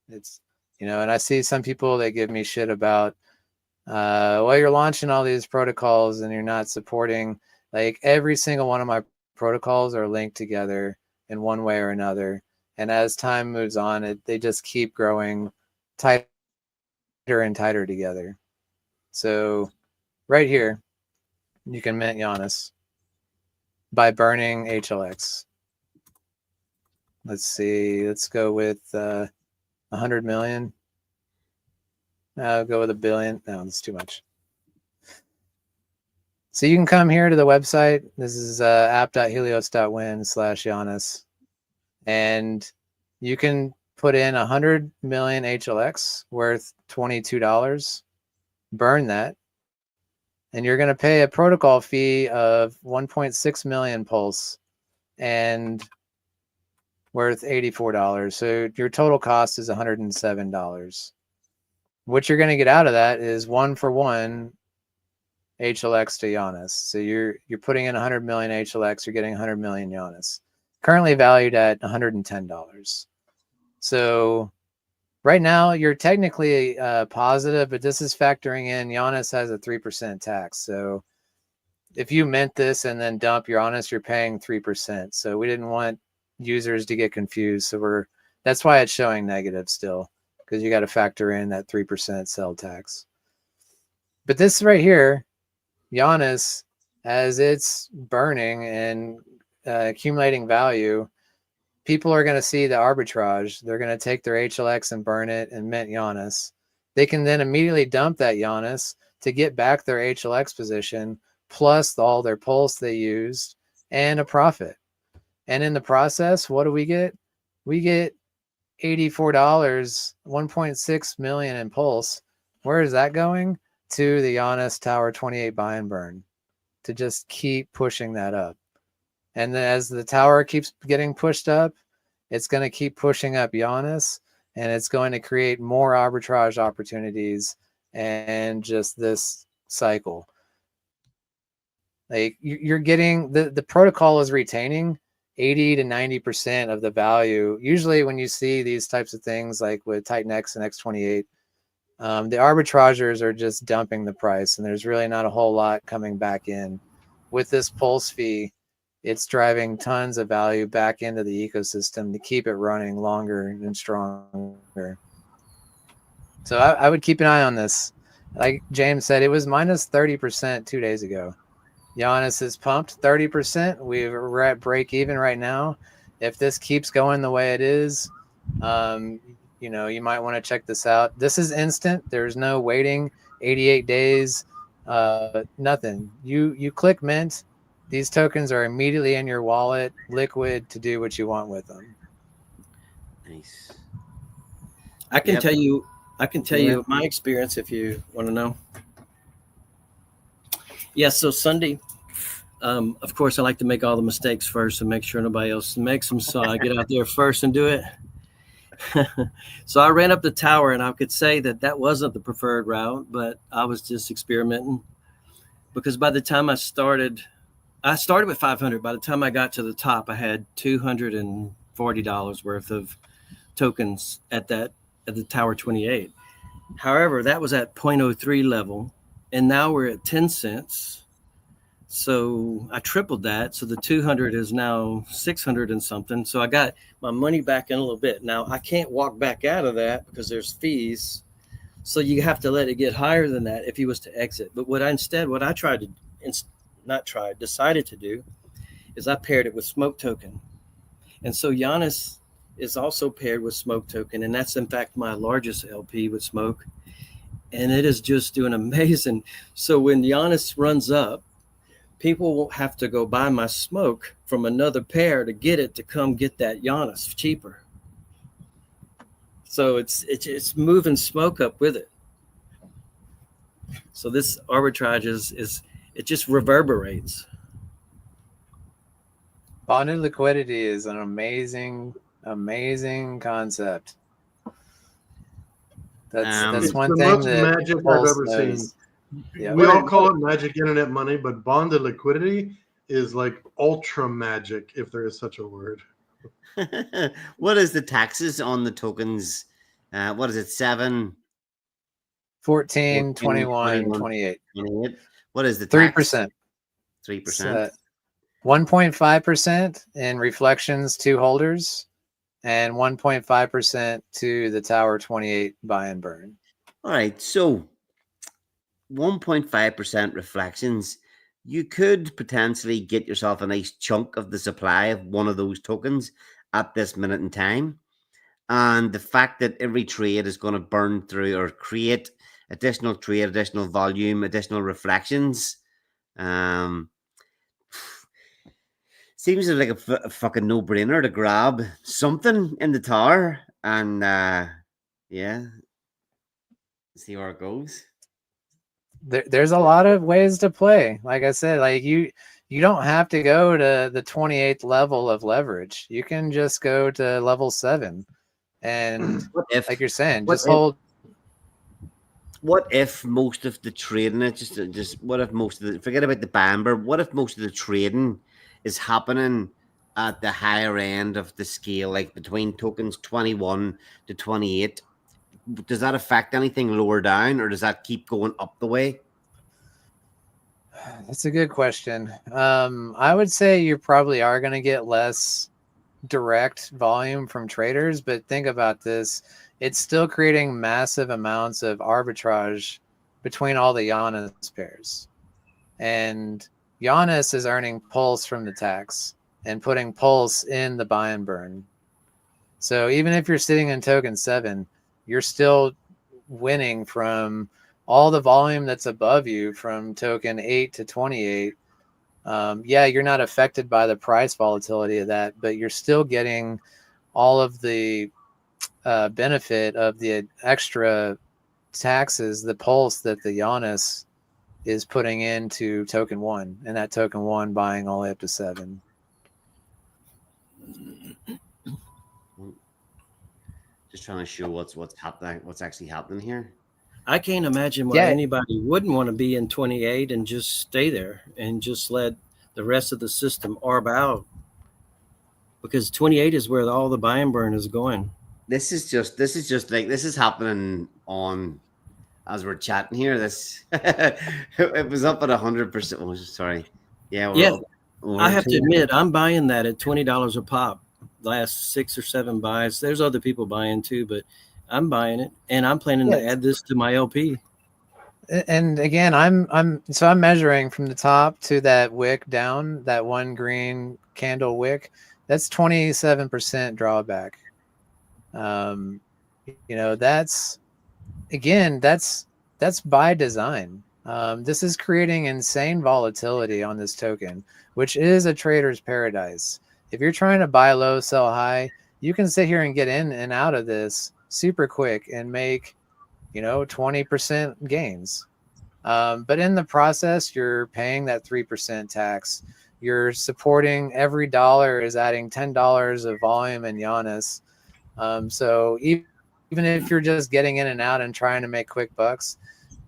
It's, and I see some people that give me shit about, well, you're launching all these protocols and you're not supporting, like every single one of my protocols are linked together in one way or another. And as time moves on, they just keep growing tighter and tighter together. So right here, you can mint Giannis by burning HLX. Let's see. Let's go with 100 million. I'll go with 1 billion. No, that's too much. So you can come here to the website. This is app.helios.win/Giannis. And you can put in 100 million HLX worth $22. Burn that. And you're going to pay a protocol fee of 1.6 million Pulse and worth $84. So your total cost is $107. What you're going to get out of that is 1-for-1 HLX to Giannis. So you're putting in 100 million HLX, you're getting 100 million Giannis. Currently valued at $110. So right now you're technically positive, but this is factoring in Giannis has a 3% tax. So if you mint this and then dump Giannis, you're paying 3%. So we didn't want users to get confused. So that's why it's showing negative still, because you got to factor in that 3% sell tax. But this right here, Giannis, as it's burning and accumulating value, people are going to see the arbitrage. They're going to take their HLX and burn it and mint Giannis. They can then immediately dump that Giannis to get back their HLX position, plus all their pulse they used, and a profit. And in the process, what do we get? We get $84, 1.6 million in pulse. Where is that going? To the Giannis Tower 28 buy and burn to just keep pushing that up. And then as the tower keeps getting pushed up, it's going to keep pushing up Giannis, and it's going to create more arbitrage opportunities and just this cycle. Like you're getting the protocol is retaining 80 to 90% of the value. Usually when you see these types of things like with Titan X and X28, the arbitrageurs are just dumping the price, and there's really not a whole lot coming back in. With this pulse fee, it's driving tons of value back into the ecosystem to keep it running longer and stronger. So I would keep an eye on this. Like James said, it was minus 30% 2 days ago. Giannis is pumped 30%. We're at break even right now. If this keeps going the way it is, you might want to check this out. This is instant. There's no waiting 88 days, nothing. You click mint. These tokens are immediately in your wallet, liquid, to do what you want with them. Nice. I can tell you my experience if you want to know. Yeah, so Sunday, of course, I like to make all the mistakes first and make sure nobody else makes them. So I get out there first and do it. So I ran up the tower, and I could say that wasn't the preferred route, but I was just experimenting, because by the time I started with 500. By the time I got to the top, I had $240 worth of tokens at the Tower 28. However, that was at 0.03 level, and now we're at 10 cents. So I tripled that. So the 200 is now 600 and something. So I got my money back in a little bit. Now I can't walk back out of that because there's fees. So you have to let it get higher than that if he was to exit. But what I tried to, decided to do is I paired it with Smoke Token. And so Giannis is also paired with Smoke Token. And that's in fact my largest LP with Smoke. And it is just doing amazing. So when Giannis runs up, people won't have to go buy my Smoke from another pair to get it to come get that Giannis cheaper. So it's moving Smoke up with it. So this arbitrage is it just reverberates. Bonded liquidity is an amazing concept. That's It's one the thing most that magic I've Pulse ever seen. knows. Yeah. We all call it magic internet money, but bonded liquidity is like ultra magic, if there is such a word. What is the taxes on the tokens? What is it? 7, 14, 21, 28. 28. What is the 3%. 3%. 1.5% in reflections to holders and 1.5% to the Tower 28 buy and burn. All right. So 1.5% reflections. You could potentially get yourself a nice chunk of the supply of one of those tokens at this minute in time. And the fact that every trade is going to burn through or create additional trade, additional volume, additional reflections, seems like a fucking no-brainer to grab something in the tower and yeah, see where it goes. There's a lot of ways to play. Like I said, like you don't have to go to the 28th level of leverage. You can just go to level 7, and like you're saying, just hold. What if most of the trading, just what if most of the, forget about the Bamber, what if most of the trading is happening at the higher end of the scale, like between tokens 21 to 28? Does that affect anything lower down, or does that keep going up the way? That's a good question. I would say you probably are going to get less direct volume from traders, but think about this. It's still creating massive amounts of arbitrage between all the Giannis pairs. And Giannis is earning Pulse from the tax and putting Pulse in the buy and burn. So even if you're sitting in token 7, you're still winning from all the volume that's above you from token 8 to 28. Yeah, you're not affected by the price volatility of that, but you're still getting all of the benefit of the extra taxes, the pulse that the Giannis is putting into token 1, and that token 1 buying all the way up to 7. Just trying to show what's happening, what's actually happening here. I can't imagine why anybody wouldn't want to be in 28 and just stay there and just let the rest of the system arb out, because 28 is where all the buy and burn is going. This is happening on as we're chatting here. This it was up at 100%. Oh, sorry. Yeah. I have to admit, I'm buying that at $20 a pop. Last 6 or 7 buys. There's other people buying too, but I'm buying it, and I'm planning to add this to my LP. And again, I'm measuring from the top to that wick down, that one green candle wick. That's 27% drawback. That's by design. This is creating insane volatility on this token, which is a trader's paradise. If you're trying to buy low, sell high, you can sit here and get in and out of this super quick and make, 20% gains. But in the process, you're paying that 3% tax. You're supporting every dollar is adding $10 of volume in Giannis. So even if you're just getting in and out and trying to make quick bucks,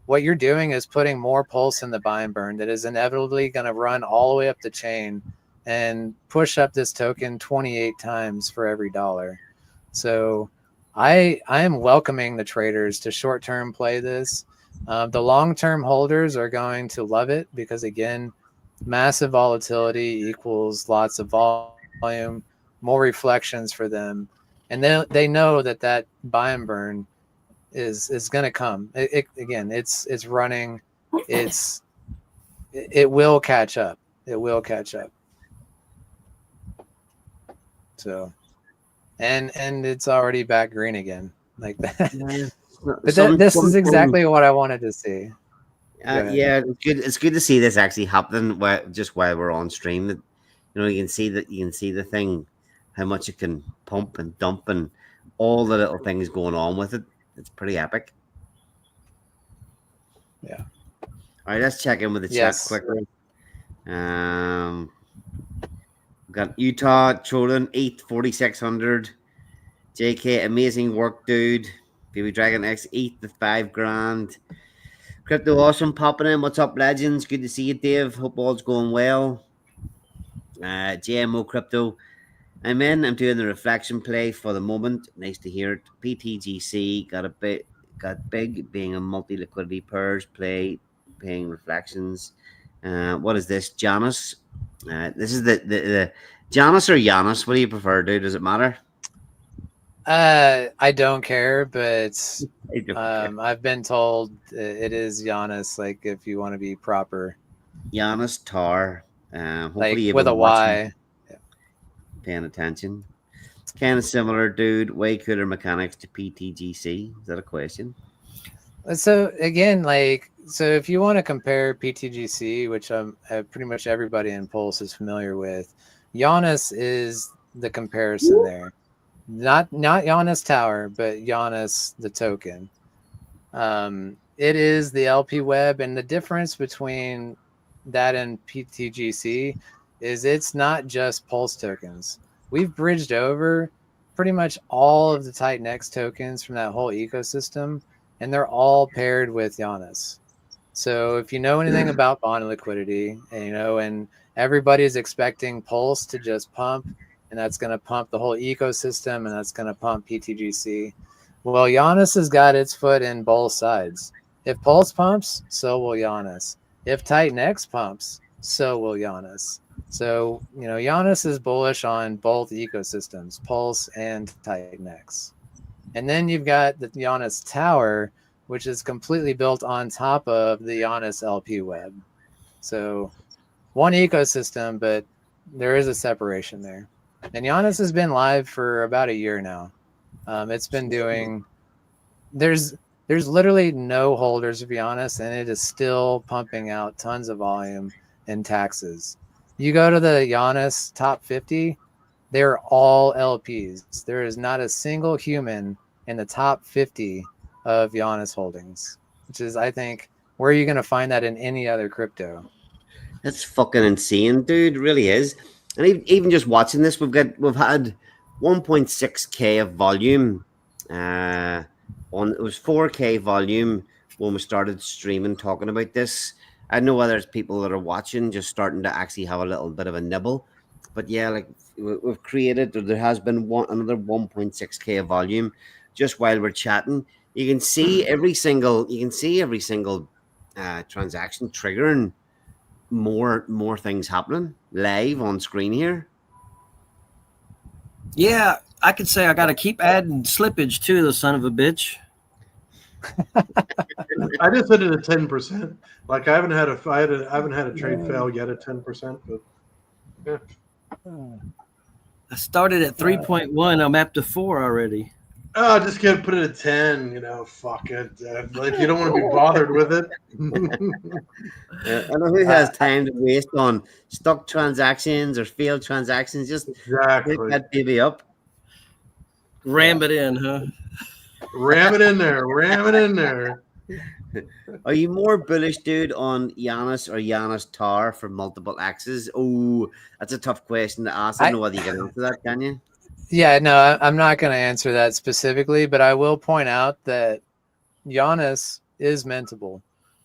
what you're doing is putting more pulse in the buy and burn that is inevitably going to run all the way up the chain and push up this token 28 times for every dollar. So I am welcoming the traders to short-term play this. The long-term holders are going to love it because, again, massive volatility equals lots of volume, more reflections for them, and they know that buy and burn is going to come. Again, it's running, it will catch up. It will catch up. So, and it's already back green again, like that. But this is exactly what I wanted to see. Yeah, it's good. It's good to see this actually happening just while we're on stream. That you can see the thing, how much it can pump and dump, and all the little things going on with it. It's pretty epic. Yeah. All right, let's check in with the chat quickly. Got Utah trolling 4600. JK, amazing work, dude. Baby Dragon X, eat the $5,000. Crypto Awesome popping in. What's up, legends? Good to see you, Dave. Hope all's going well. GMO Crypto. I'm in. I'm doing the reflection play for the moment. Nice to hear it. PTGC got big being a multi liquidity pairs play, paying reflections. What is this, Janus? This is the Janus or Janus. What do you prefer, dude? Does it matter? I don't care, but I've been told it is Giannis. Like if you want to be proper, Giannis Tar. Hopefully like with a Y. Paying attention. It's kind of similar, dude. Way cooler mechanics to PTGC. Is that a question? So again, so if you want to compare PTGC, which pretty much everybody in Pulse is familiar with, Giannis is the comparison there. Not Giannis Tower, but Giannis the token. It is the LP web, and the difference between that and PTGC is it's not just Pulse tokens. We've bridged over pretty much all of the Titan X tokens from that whole ecosystem, and they're all paired with Giannis. So if you know anything about bond liquidity, and everybody's expecting Pulse to just pump, and that's going to pump the whole ecosystem, and that's going to pump PTGC. Well, Giannis has got its foot in both sides. If Pulse pumps, so will Giannis. If Titan X pumps, so will Giannis. So, Giannis is bullish on both ecosystems, Pulse and Titan X. And then you've got the Giannis Tower, which is completely built on top of the Giannis LP web. So one ecosystem, but there is a separation there. And Giannis has been live for about a year now. It's been doing. There's literally no holders of Giannis, and it is still pumping out tons of volume and taxes. You go to the Giannis top 50, they're all LPs. There is not a single human in the top 50 of Giannis holdings, which is, I think, where are you going to find that in any other crypto? That's fucking insane, dude. It really is. And even just watching this, we've had 1.6K of volume. It was 4K volume when we started streaming talking about this. I know there's people that are watching just starting to actually have a little bit of a nibble. But yeah, like we've created, there has been another 1.6K of volume just while we're chatting. You can see every single transaction triggering more things happening live on screen here. Yeah, I could say I got to keep adding slippage to the son of a bitch. I just hit it at 10%. Like I haven't had a trade fail yet at 10%, but yeah. I started at 3.1. I'm up to 4 already. Oh, just gotta put it at 10. Fuck it. If you don't want to be bothered with it. I know who has time to waste on stuck transactions or failed transactions. Just pick that baby up. Ram it in, huh? Ram it in there. Are you more bullish, dude, on Giannis or Giannis Tar for multiple X's? Oh, that's a tough question to ask. I don't know whether you can answer that, can you? Yeah, no, I'm not going to answer that specifically, but I will point out that Giannis is mintable.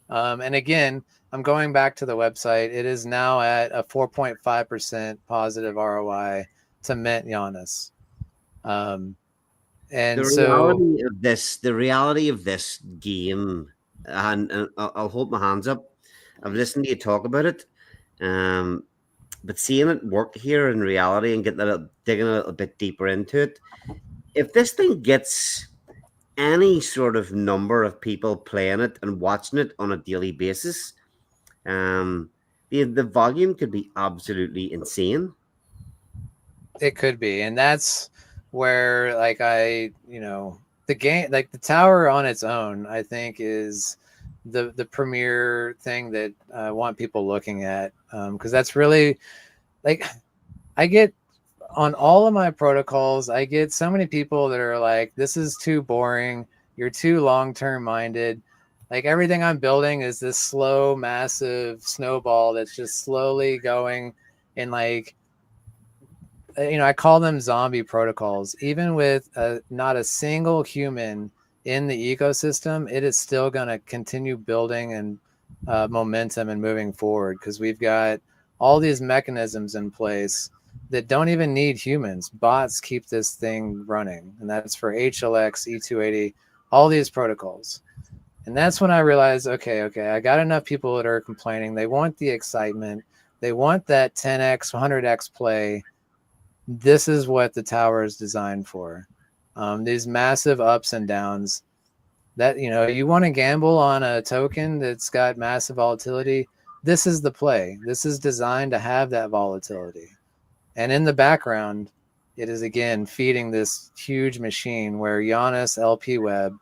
And again, I'm going back to the website. It is now at a 4.5% positive ROI to mint Giannis. And the reality of this game, and I'll hold my hands up. I've listened to you talk about it. But seeing it work here in reality and digging a little bit deeper into it, if this thing gets any sort of number of people playing it and watching it on a daily basis, the volume could be absolutely insane. It could be, and that's where like the game, like the tower on its own, I think is the premier thing that I want people looking at, because that's really like I get on all of my protocols, I get so many people that are like, this is too boring, you're too long-term minded. Like everything I'm building is this slow, massive snowball that's just slowly going, and like, I call them zombie protocols. Even with not a single human in the ecosystem, it is still going to continue building and momentum and moving forward, because we've got all these mechanisms in place that don't even need humans. Bots keep this thing running, and that's for HLX, E280, all these protocols. And that's when I realized, okay, I got enough people that are complaining. They want the excitement. They want that 10x, 100x play. This is what the tower is designed for. These massive ups and downs that, you want to gamble on a token that's got massive volatility. This is the play. This is designed to have that volatility. And in the background, it is again feeding this huge machine where Giannis LP Web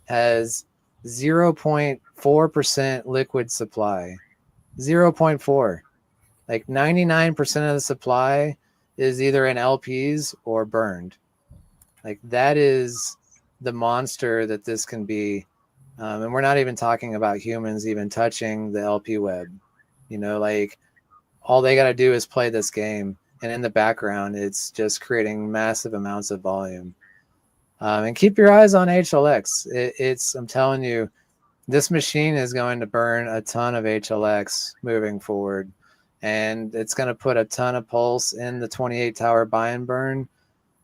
has 0.4% liquid supply. 0.4. Like 99% of the supply is either in LPs or burned. Like that is the monster that this can be. And we're not even talking about humans even touching the LP web. Like all they got to do is play this game. And in the background, it's just creating massive amounts of volume. And keep your eyes on HLX. I'm telling you, this machine is going to burn a ton of HLX moving forward. And it's going to put a ton of pulse in the 28 tower buy and burn.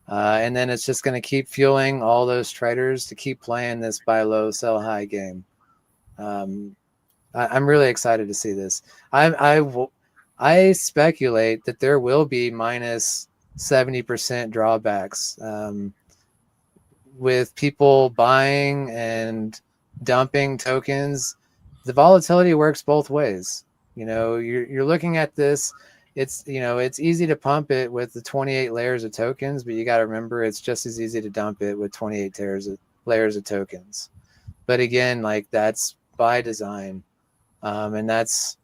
And then it's just going to keep fueling all those traders to keep playing this buy low, sell high game. I'm really excited to see this. I speculate that there will be minus 70% drawbacks with people buying and dumping tokens. The volatility works both ways. You're looking at this. It's easy to pump it with the 28 layers of tokens, but you got to remember it's just as easy to dump it with 28 layers of tokens. But again, like that's by design, and that's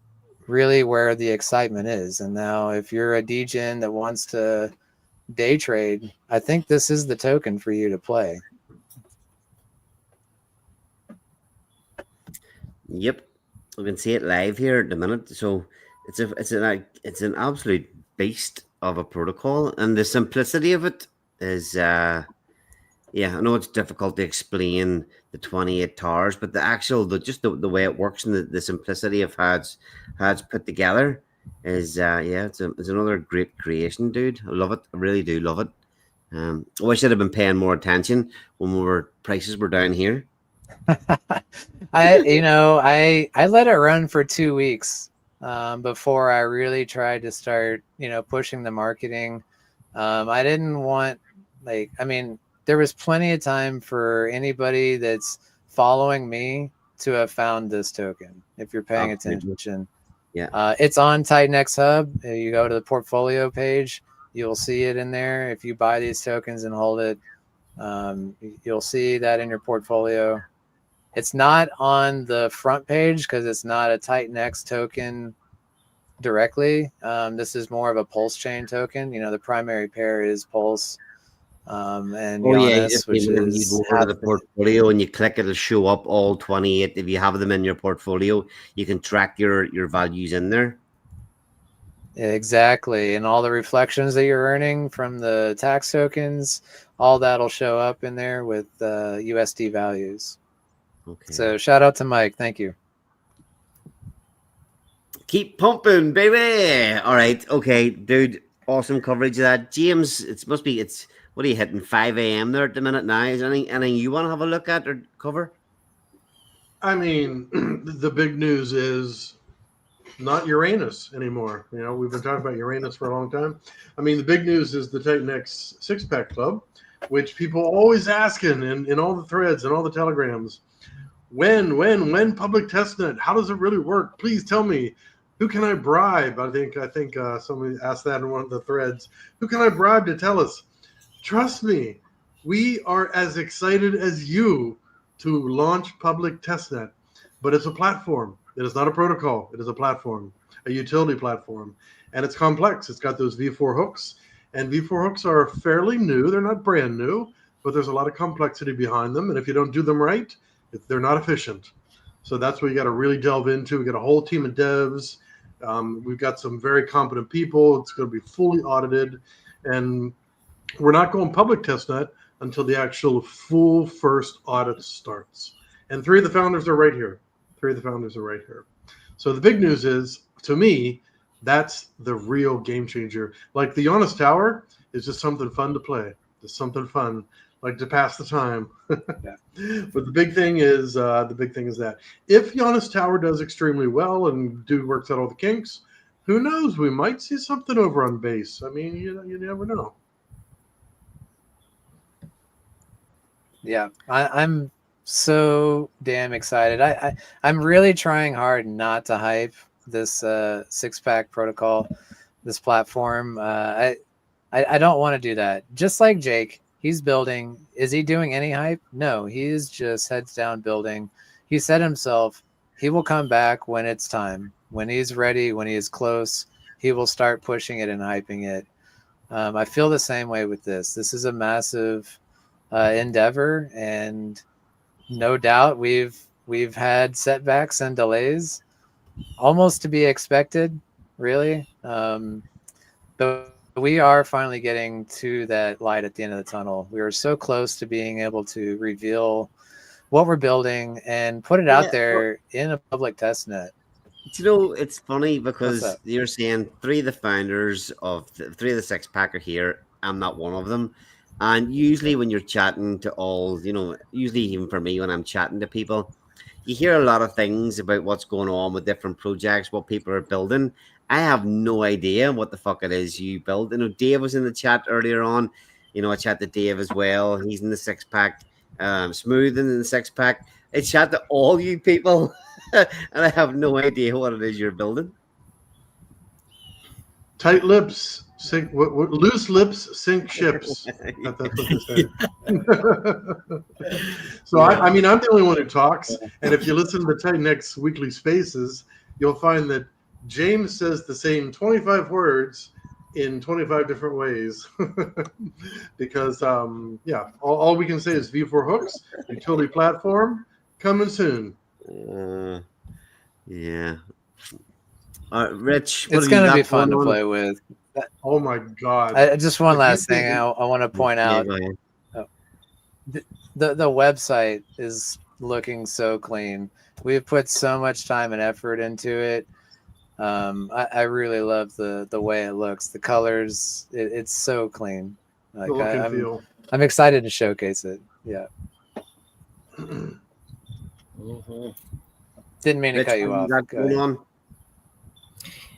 really where the excitement is. And now, if you're a degen that wants to day trade, I think this is the token for you to play. Yep, we can see it live here at the minute. So it's an absolute beast of a protocol, and the simplicity of it is I know it's difficult to explain the 28 towers, but the way it works and the simplicity of how it's put together is it's another great creation, dude. I love it. I really do love it. I wish I'd have been paying more attention when prices were down here. I let it run for 2 weeks before I really tried to start, pushing the marketing. I didn't want, there was plenty of time for anybody that's following me to have found this token. If you're paying attention, it's on TitanX Hub. You go to the portfolio page, you'll see it in there. If you buy these tokens and hold it, you'll see that in your portfolio. It's not on the front page because it's not a TitanX token directly. This is more of a Pulsechain token. The primary pair is Pulse and Giannis, which is you go to the portfolio and you click, it'll show up all 28. If you have them in your portfolio, you can track your values in there. Exactly. And all the reflections that you're earning from the tax tokens, all that'll show up in there with USD values. Okay. So shout out to Mike. Thank you. Keep pumping, baby. All right. Okay, dude. Awesome coverage of that. James, what are you hitting? 5 a.m. there at the minute now? Is there anything you want to have a look at or cover? I mean, the big news is not Uranus anymore. We've been talking about Uranus for a long time. I mean, the big news is the Titan X 6-pack club, which people always asking in all the threads and all the telegrams. When public testnet? How does it really work? Please tell me. Who can I bribe? I think somebody asked that in one of the threads. Who can I bribe to tell us? Trust me, we are as excited as you to launch public testnet, but it's a platform. It is not a protocol. It is a platform, a utility platform, and it's complex. It's got those V4 hooks, and V4 hooks are fairly new. They're not brand new, but there's a lot of complexity behind them, and if you don't do them right, they're not efficient. So that's what you got to really delve into. We got a whole team of devs. We've got some very competent people. It's going to be fully audited, and we're not going public testnet until the actual full first audit starts. And 3 of the founders are right here. So the big news is, to me, that's the real game changer. Like the Giannis Tower is just something fun to play. Just something fun, like to pass the time. Yeah. But the big thing is that if Giannis Tower does extremely well and dude works out all the kinks, who knows? We might see something over on base. I mean, you never know. Yeah, I'm so damn excited. I'm really trying hard not to hype this 6-pack protocol, this platform. I don't want to do that. Just like Jake, he's building. Is he doing any hype? No, he's just heads down building. He said himself, he will come back when it's time, when he's ready, when he is close. He will start pushing it and hyping it. I feel the same way with this. This is a massive endeavor, and no doubt we've had setbacks and delays, almost to be expected, really. But we are finally getting to that light at the end of the tunnel. We are so close to being able to reveal what we're building and put it out there in a public test net. It's funny because you're saying 3 of the founders of 3 of the 6-pack are here. I'm not one of them. And usually when you're chatting to all, usually even for me when I'm chatting to people, you hear a lot of things about what's going on with different projects, what people are building. I have no idea what the fuck it is you build. Dave was in the chat earlier on. I chat to Dave as well. He's in the 6-pack. Smooth in the 6-pack. I chat to all you people, and I have no idea what it is you're building. Tight lips sink. Loose lips sink ships. That's what they say. So I mean, I'm the only one who talks, and if you listen to the Titan X weekly spaces, you'll find that James says the same 25 words in 25 different ways. Because all we can say is V4 hooks, utility platform, coming soon. Yeah. Rich, it's going to be fun to play with. Oh my God. Just one last thing I want to point out. The website is looking so clean. We've put so much time and effort into it. I really love the way it looks. The colors, it's so clean. Like I'm excited to showcase it. Yeah. Mm-hmm. Didn't mean to cut you off.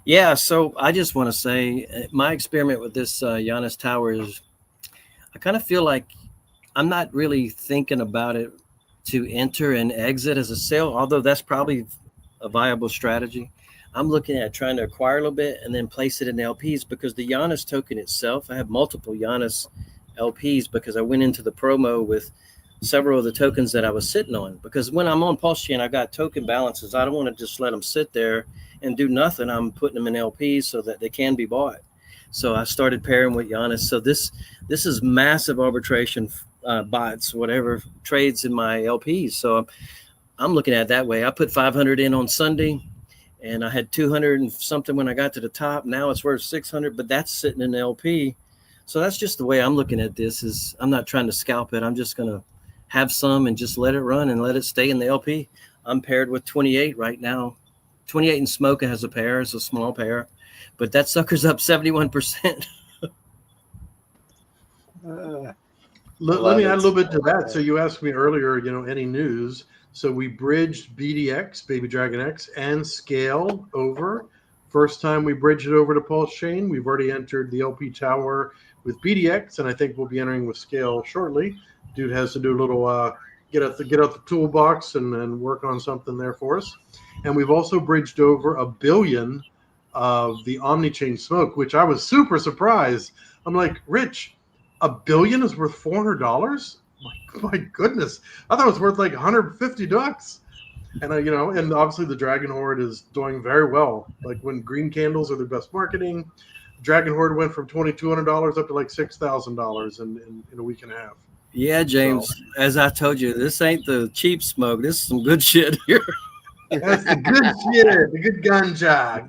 Yeah, so I just want to say my experiment with this Giannis Tower is I kind of feel like I'm not really thinking about it to enter and exit as a sale, although that's probably a viable strategy. I'm looking at trying to acquire a little bit and then place it in LPs, because the Giannis token itself, I have multiple Giannis LPs because I went into the promo with several of the tokens that I was sitting on, because when I'm on Pulsechain, I got token balances. I don't want to just let them sit there and do nothing. I'm putting them in LPs so that they can be bought. So I started pairing with Giannis. So this is massive arbitration bots, whatever trades in my LPs. So I'm looking at it that way. I put 500 in on Sunday, and I had 200 and something when I got to the top. Now it's worth 600, but that's sitting in the LP. So that's just the way I'm looking at this. Is I'm not trying to scalp it. I'm just going to have some and just let it run and let it stay in the LP. I'm paired with 28 right now. 28 and Smoka has a pair. It's a small pair, but that sucker's up 71%. Let me add a little bit to that. So you asked me earlier, any news. So we bridged BDX, Baby Dragon X, and Scale over. First time we bridged it over to Pulsechain. We've already entered the LP tower with BDX, and I think we'll be entering with Scale shortly. Dude has to do a little get out the toolbox and work on something there for us. And we've also bridged over 1 billion of the Omnichain smoke, which I was super surprised. I'm like, Rich, 1 billion is worth $400? My goodness, I thought it was worth like $150. And and obviously the Dragon Horde is doing very well. Like when green candles are the best marketing, Dragon Horde went from $2,200 up to like $6,000 in a week and a half. Yeah, James, as I told you, this ain't the cheap smoke. This is some good shit here. That's the good shit, the good ganja.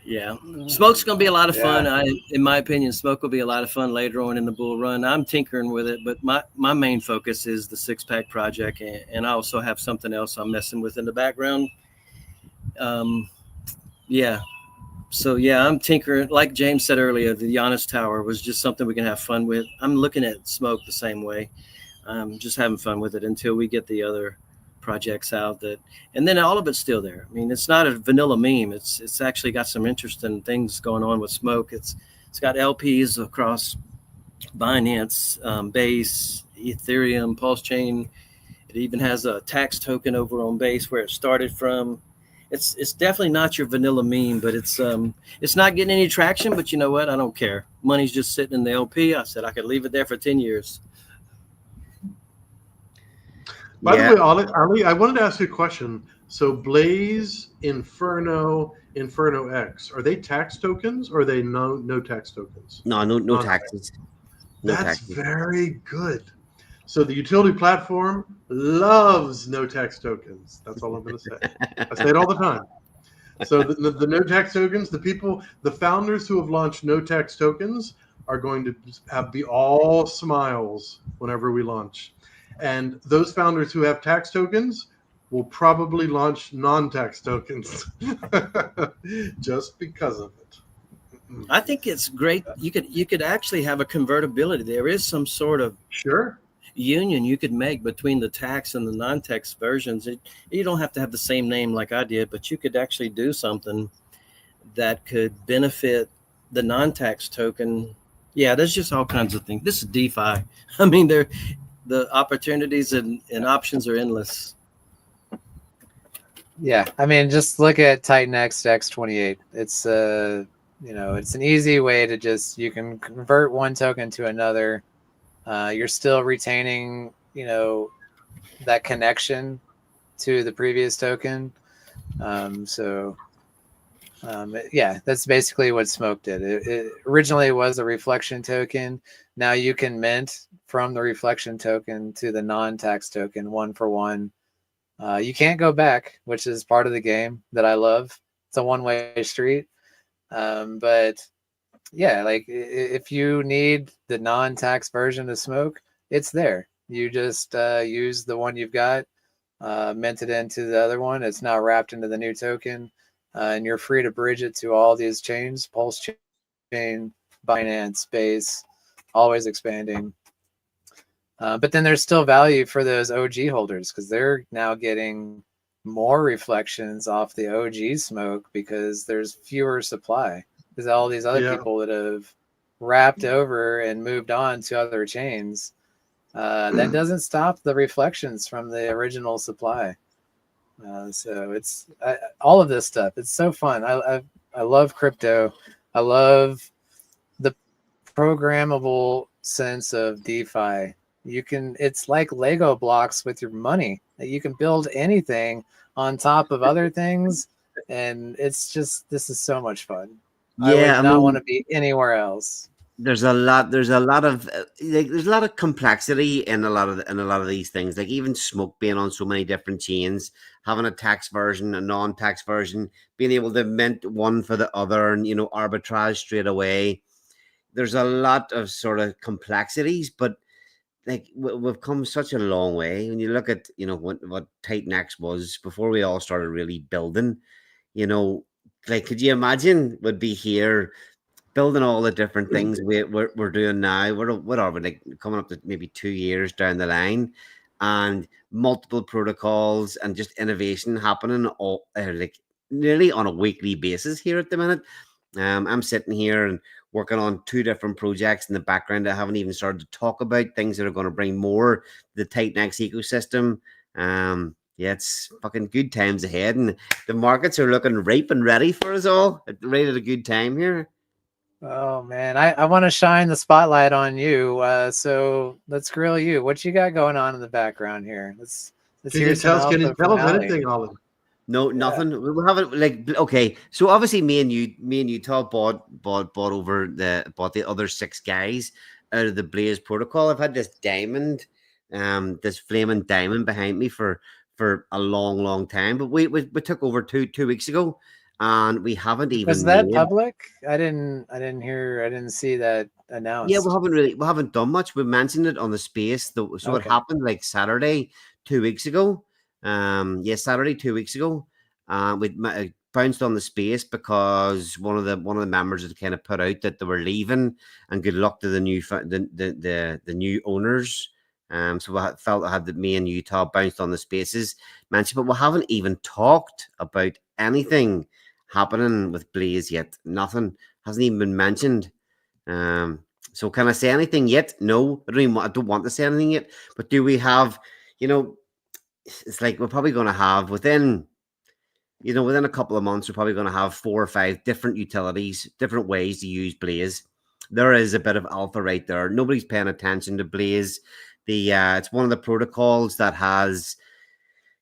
Yeah, smoke's gonna be a lot of fun. In my opinion, smoke will be a lot of fun later on in the bull run. I'm tinkering with it, but my main focus is the 6-pack project, and I also have something else I'm messing with in the background. So I'm tinkering. Like James said earlier, the Giannis Tower was just something we can have fun with. I'm looking at smoke the same way. I'm just having fun with it until we get the other projects out, and then all of it's still there. I mean, it's not a vanilla meme. It's actually got some interesting things going on with smoke. It's got LPs across Binance, Base, Ethereum, Pulsechain. It even has a tax token over on Base where it started from. It's definitely not your vanilla meme, but it's not getting any traction. But you know what? I don't care. Money's just sitting in the LP. I said I could leave it there for 10 years. By the way, Ali, I wanted to ask you a question. So Blaze, Inferno, Inferno X, are they tax tokens or are they no tax tokens? No taxes. That's very good. So the utility platform loves no tax tokens. That's all I'm going to say. I say it all the time. So the no tax tokens, the founders who have launched no tax tokens are going to be all smiles whenever we launch. And those founders who have tax tokens will probably launch non-tax tokens just because of it. I think it's great. You could actually have a convertibility. There is some sort of union you could make between the tax and the non-tax versions. You don't have to have the same name like I did, but you could actually do something that could benefit the non-tax token. Yeah, there's just all kinds of things. This is DeFi. I mean, the opportunities and options are endless. Yeah, I mean, just look at Titan X28. It's it's an easy way to you can convert one token to another. You're still retaining, that connection to the previous token. That's basically what Smoke did. It originally was a reflection token. Now you can mint from the reflection token to the non-tax token 1-for-1. You can't go back, which is part of the game that I love. It's a one-way street. But yeah, like if you need the non-tax version of Smoke, it's there. You just use the one you've got, mint it into the other one. It's now wrapped into the new token, and you're free to bridge it to all these chains: Pulsechain, Binance, Base, always expanding. But then there's still value for those OG holders because they're now getting more reflections off the OG Smoke because there's fewer supply. Because all these other people that have wrapped over and moved on to other chains, that doesn't stop the reflections from the original supply. So it's all of this stuff. It's so fun. I love crypto. I love the programmable sense of DeFi. It's like Lego blocks with your money. You can build anything on top of other things, and this is so much fun. I would not want to be anywhere else. There's a lot of complexity in a lot of these things. Like even Smoke being on so many different chains, having a tax version, a non-tax version, being able to mint one for the other, and arbitrage straight away. There's a lot of sort of complexities, but like we've come such a long way. When you look at what Titan X was before we all started really building, like could you imagine would be here building all the different things we're doing now. What are we, like, coming up to maybe 2 years down the line, and multiple protocols and just innovation happening all like nearly on a weekly basis here at the minute. I'm sitting here and working on 2 different projects in the background. I haven't even started to talk about things that are going to bring more to the Titan X ecosystem. Yeah, it's fucking good times ahead, and the markets are looking ripe and ready for us all. Right at a good time here. Oh man, I want to shine the spotlight on you. So let's grill you. What you got going on in the background here? Let's hear some Can you alpha tell from us Ali. anything, Alan? No, nothing. We haven't, like, okay. So obviously, me and Utah bought over bought the other 6 guys out of the Blaze protocol. I've had this diamond, this flaming diamond behind me for a long time. But we took over two weeks ago, and we haven't Was even that made. public? I didn't see that Yeah, announced. we haven't done much. We mentioned it on the space, though. So it Okay. happened like Saturday 2 weeks ago. Yeah, Saturday 2 weeks ago. Bounced on the space because one of the members had kind of put out that they were leaving, and good luck to the new the new owners. So felt I had that me and Utah bounced on the spaces, mentioned, but we haven't even talked about anything happening with Blaze yet. Nothing hasn't even been mentioned. So can I say anything yet? No, I don't want to say anything yet. But do we have, you know, it's like we're probably going to have within a couple of months, we're probably going to have 4 or 5 different utilities, different ways to use Blaze. There is a bit of alpha right there. Nobody's paying attention to Blaze. It's one of the protocols that has,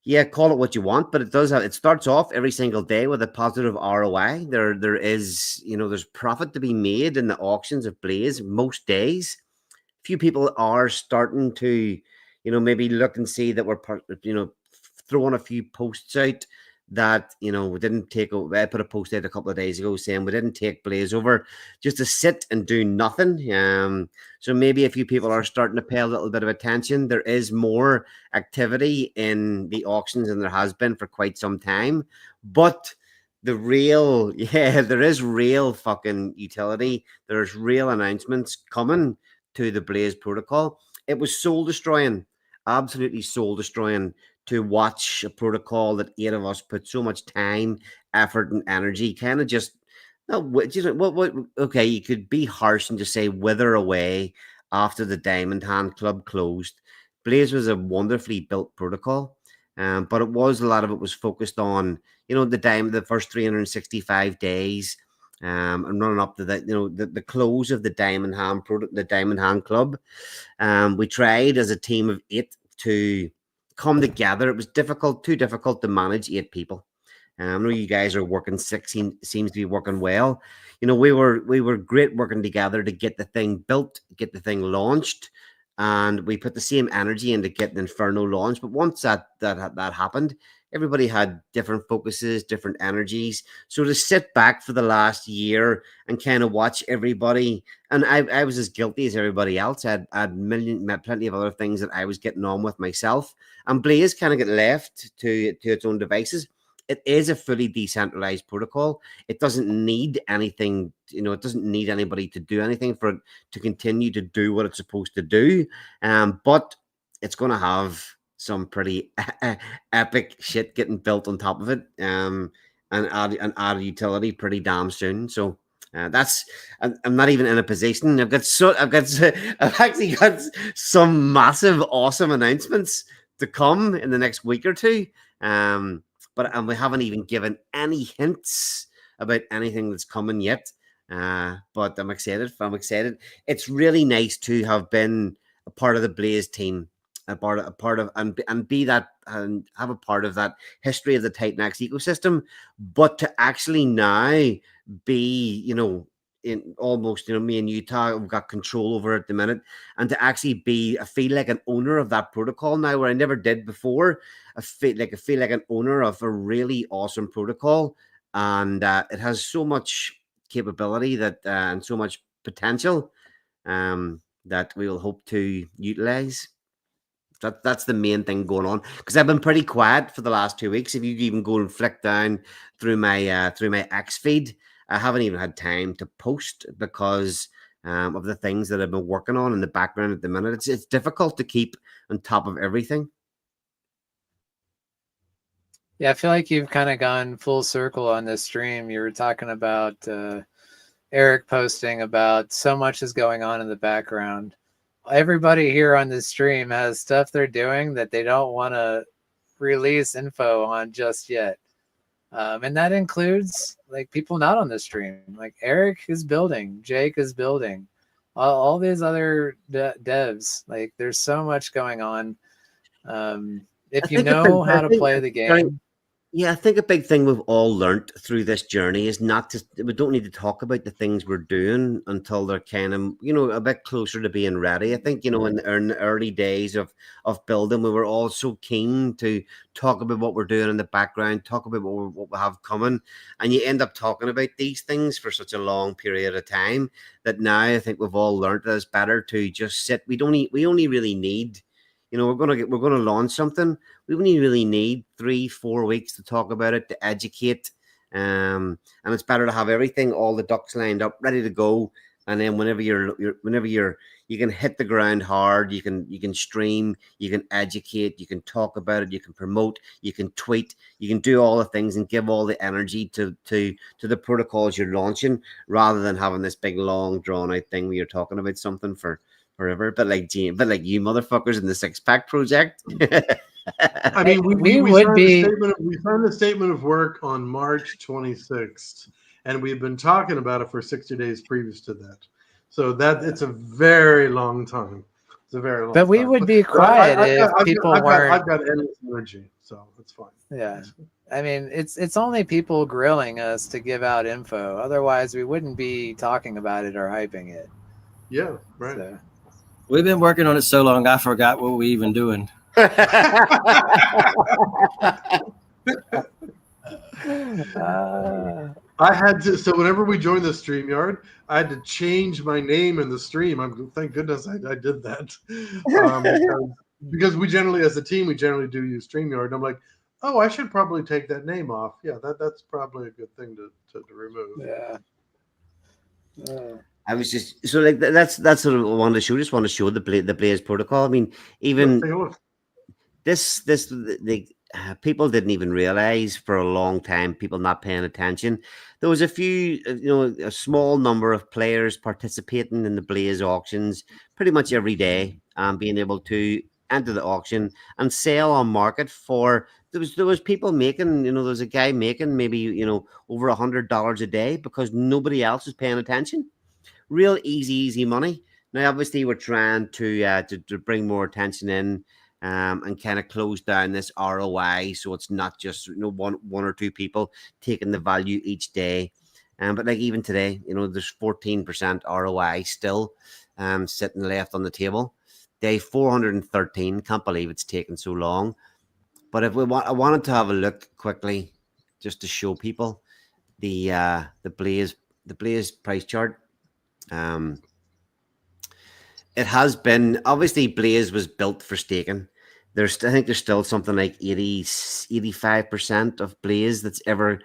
yeah, call it what you want, but it starts off every single day with a positive ROI. There is, there's profit to be made in the auctions of Blaze most days. Few people are starting to, maybe look and see that throwing a few posts out that, we didn't take over. I put a post out a couple of days ago saying we didn't take Blaze over just to sit and do nothing. So maybe a few people are starting to pay a little bit of attention. There is more activity in the auctions than there has been for quite some time. But there is real fucking utility. There's real announcements coming to the Blaze protocol. It was soul destroying, absolutely soul destroying to watch a protocol that 8 of us put so much time, effort, and energy kind of just. No, what? Okay, you could be harsh and just say wither away after the Diamond Hand Club closed. Blaze was a wonderfully built protocol, but a lot of it was focused on the first 365 days, and running up to the close of the Diamond Hand Club. We tried as a team of 8 to come together. It was too difficult to manage 8 people. I know you guys are working 16, seems to be working well. We were great working together to get the thing built, get the thing launched, and we put the same energy into getting Inferno launched. But once that happened, everybody had different focuses, different energies. So to sit back for the last year and kind of watch everybody, and I was as guilty as everybody else. I had plenty of other things that I was getting on with myself, and Blaze kind of get left to its own devices. It is a fully decentralized protocol. It doesn't need anything, it doesn't need anybody to do anything for it to continue to do what it's supposed to do. But it's going to have some pretty epic shit getting built on top of it, and add utility pretty damn soon. So I'm not even in a position. I've actually got some massive, awesome announcements to come in the next week or two. But we haven't even given any hints about anything that's coming yet. But I'm excited. It's really nice to have been a part of the Blaze team, a part of and be that and have a part of that history of the Titan X ecosystem. But to actually now be, in almost, me and Utah, we've got control over it at the minute, and to actually I feel like an owner of that protocol now, where I never did before. I feel like an owner of a really awesome protocol, and it has so much capability and so much potential that we will hope to utilize. That's the main thing going on, because I've been pretty quiet for the last 2 weeks. If you even go and flick down through my X feed, I haven't even had time to post because of the things that I've been working on in the background at the minute. It's difficult to keep on top of everything. Yeah, I feel like you've kind of gone full circle on this stream. You were talking about Eric posting about so much is going on in the background. Everybody here on this stream has stuff they're doing that they don't want to release info on just yet. And that includes like people not on the stream. Like Eric is building, Jake is building, all these other devs. Like there's so much going on. If you know how to play the game. Yeah, I think a big thing we've all learnt through this journey is not to, we don't need to talk about the things we're doing until they're kind of, a bit closer to being ready. I think, in the early days of building, we were all so keen to talk about what we're doing in the background, talk about what we have coming. And you end up talking about these things for such a long period of time that now I think we've all learnt that it's better to just sit. We only really need, we're gonna launch something. We only really need 3-4 weeks to talk about it, to educate, and it's better to have everything, all the ducks lined up, ready to go. And then whenever you can hit the ground hard, you can stream, you can educate, you can talk about it, you can promote, you can tweet, you can do all the things and give all the energy to the protocols you're launching, rather than having this big long drawn out thing where you're talking about something for forever, but like you motherfuckers in the Six Pack Project. I mean, we signed the statement of work on March 26th, and we've been talking about it for 60 days previous to that. So that it's a very long time. It's a very long time. But we would be quiet if people weren't. I've got endless energy, so it's fine. Yeah. I mean, it's only people grilling us to give out info. Otherwise, we wouldn't be talking about it or hyping it. Yeah, right. So. We've been working on it so long, I forgot what we even doing. I had to, so whenever we joined the StreamYard, I had to change my name in the stream. Thank goodness I did that. Because we generally, as a team, we generally do use StreamYard. And I'm like, oh, I should probably take that name off. Yeah, that's probably a good thing to remove. Yeah. I was just so like that's sort of what I wanted to show. Just want to show the Blaze protocol. I mean, even the people didn't even realize for a long time, people not paying attention. There was a few, a small number of players participating in the Blaze auctions pretty much every day, being able to enter the auction and sell on market for. There was people making, there was a guy making maybe over $100 a day because nobody else was paying attention. Real easy money. Now, obviously, we're trying to bring more attention in and kind of close down this ROI, so it's not just one or two people taking the value each day. But like even today, there's 14% ROI still sitting left on the table. Day 413. Can't believe it's taken so long. But I wanted to have a look quickly just to show people the Blaze price chart. It has been, obviously Blaze was built for staking. I think there's still something like 85% of Blaze that's ever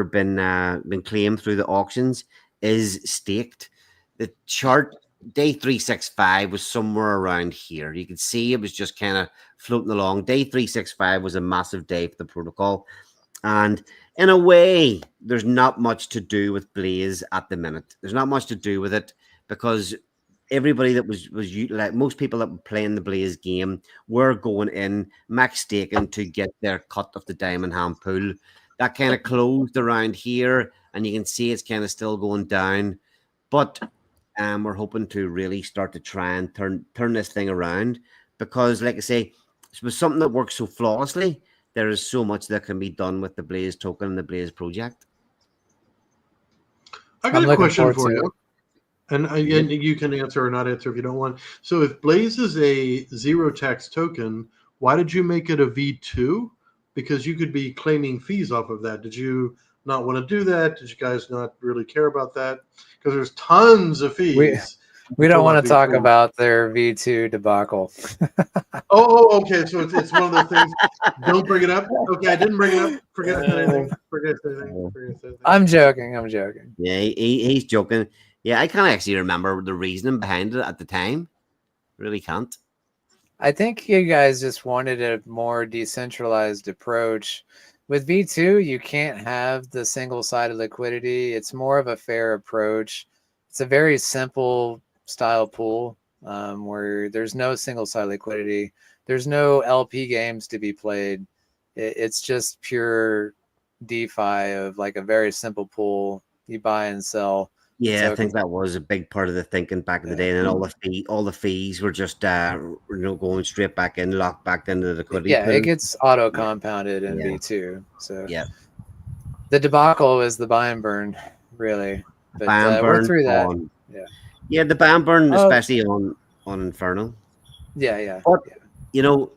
been claimed through the auctions is staked. The chart day 365 was somewhere around here. You could see it was just kind of floating along. Day 365 was a massive day for the protocol. And in a way, there's not much to do with Blaze at the minute. There's not much to do with it because everybody that was like most people that were playing the Blaze game were going in max staking to get their cut of the diamond hand pool. That kind of closed around here, and you can see it's kind of still going down. But we're hoping to really start to try and turn this thing around because, like I say, it was something that works so flawlessly. There is so much that can be done with the Blaze token and the Blaze project. I got a question for you. And you can answer or not answer if you don't want. So if Blaze is a zero tax token, why did you make it a V2? Because you could be claiming fees off of that. Did you not want to do that? Did you guys not really care about that? Because there's tons of fees We don't want to talk V2. about their V2 debacle. Oh, okay. So it's one of those things. Don't bring it up. Okay, I didn't bring it up. Forget I said anything. Forget I said anything. Forget I said anything. I'm joking. I'm joking. Yeah, he's joking. Yeah, I can't actually remember the reasoning behind it at the time. Really can't. I think you guys just wanted a more decentralized approach. With V2, you can't have the single-sided liquidity. It's more of a fair approach. It's a very simple style pool where there's no single-sided liquidity. There's no LP games to be played. It's just pure DeFi of like a very simple pool. You buy and sell Yeah, I think tokens. that was a big part of the thinking back in the day, and then all the fees were just going straight back in, locked back into the liquidity Yeah, it pool. gets auto compounded in Yeah. V2. So Yeah, the debacle is the buy and burn, really. But buy and we're burn through that. on. Yeah. Yeah, the buy and burn, Oh, especially on Inferno. yeah. But you know,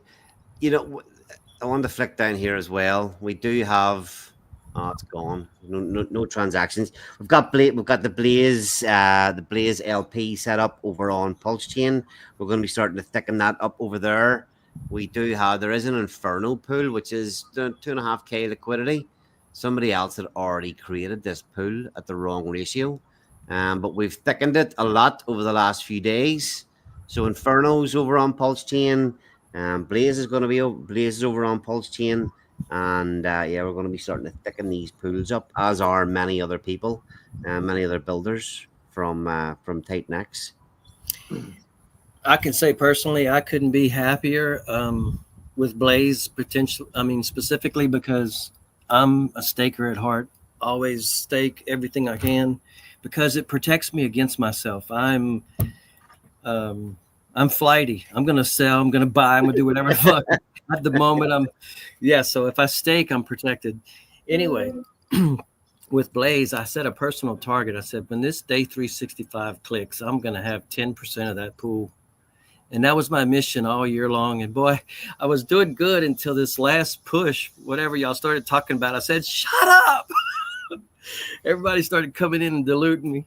I want to flick down here as well. We do have. Oh, it's gone. No transactions. We've got the Blaze LP set up over on Pulsechain. We're going to be starting to thicken that up over there. There is an Inferno pool which is 2.5K liquidity. Somebody else had already created this pool at the wrong ratio, but we've thickened it a lot over the last few days. So Inferno's over on Pulsechain. Blaze is over on Pulsechain. And we're going to be starting to thicken these pools up, as are many other people, many other builders from Titan X. I can say personally, I couldn't be happier with Blaze potential. I mean, specifically because I'm a staker at heart. Always stake everything I can because it protects me against myself. I'm flighty. I'm gonna sell. I'm gonna buy. I'm gonna do whatever the fuck. At the moment, so if I stake, I'm protected. Anyway, with Blaze, I set a personal target. I said, when this day 365 clicks, I'm going to have 10% of that pool. And that was my mission all year long. And boy, I was doing good until this last push, whatever y'all started talking about. I said, shut up. Everybody started coming in and diluting me.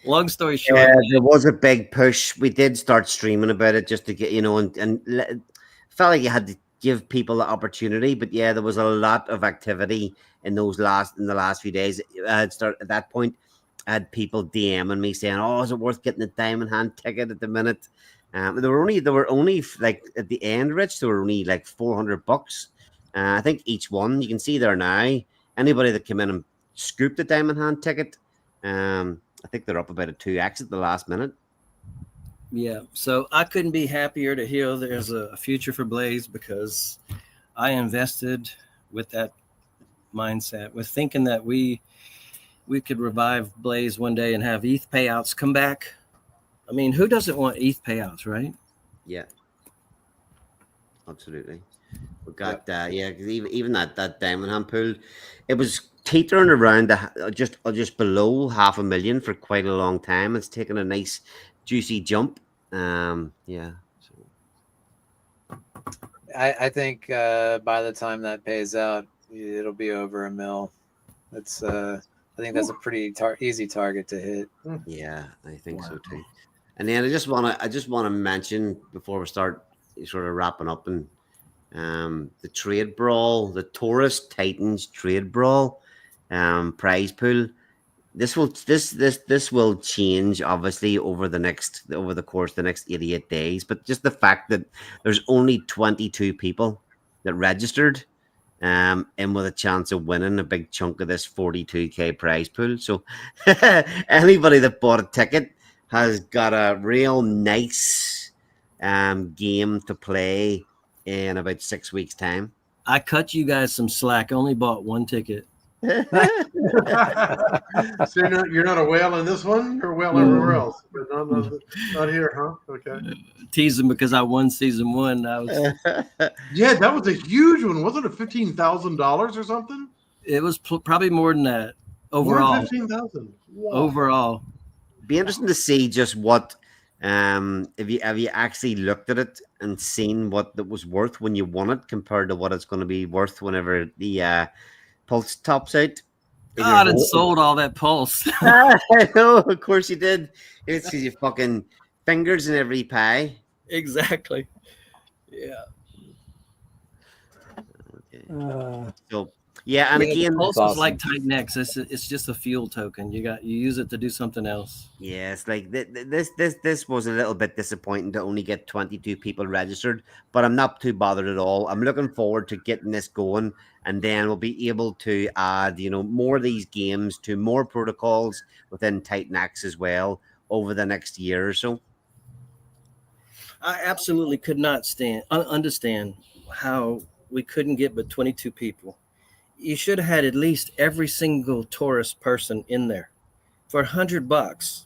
Long story short. Yeah, there was a big push. We did start streaming about it just to get, and felt like you had to give people the opportunity. But yeah, there was a lot of activity in the last few days. At that point, I had people DMing me saying, "Oh, is it worth getting a diamond hand ticket at the minute?" There were only like at the end, Rich. There were only like $400. I think each one. You can see there now. Anybody that came in and scooped the diamond hand ticket, I think they're up about a 2x at the last minute. Yeah, so I couldn't be happier to hear there's a future for Blaze because I invested with that mindset, with thinking that we could revive Blaze one day and have ETH payouts come back. I mean, who doesn't want ETH payouts, right? Yeah, absolutely. We got even that diamond hand pool, it was teetering around just below 500,000 for quite a long time. It's taken a nice juicy jump. So I think by the time that pays out, it'll be over $1 million. That's I think that's a pretty easy target to hit. Yeah, I think so too. And then I just want to mention before we start sort of wrapping up and the trade brawl, the Taurus Titans trade brawl prize pool. This will change obviously over the course of the next 88 days. But just the fact that there's only 22 people that registered and with a chance of winning a big chunk of this 42K prize pool. So anybody that bought a ticket has got a real nice game to play in about 6 weeks' time. I cut you guys some slack. I only bought one ticket. So you're not a whale in this one. You're a whale everywhere else, but not here, huh? Okay. Teasing because I won season 1. Yeah, that was a huge one. Wasn't it $15,000 or something? It was probably more than that overall. More than 15,000. Wow. Overall. Be interesting to see just what have you actually looked at it and seen what that was worth when you won it compared to what it's going to be worth whenever the Pulse tops out. in God, your and hole. sold all that pulse. I know, of course you did. It's because you fucking fingers in every pie. Exactly. Yeah. Okay. Uh, So yeah, and Yeah, the again, that's pulse is awesome. like Titan X. It's just a fuel token. You use it to do something else. yes, like this was a little bit disappointing to only get 22 people registered, but I'm not too bothered at all. I'm looking forward to getting this going, and then we'll be able to add, more of these games to more protocols within Titan X as well over the next year or so. I absolutely could not understand how we couldn't get but 22 people. You should have had at least every single tourist person in there for $100.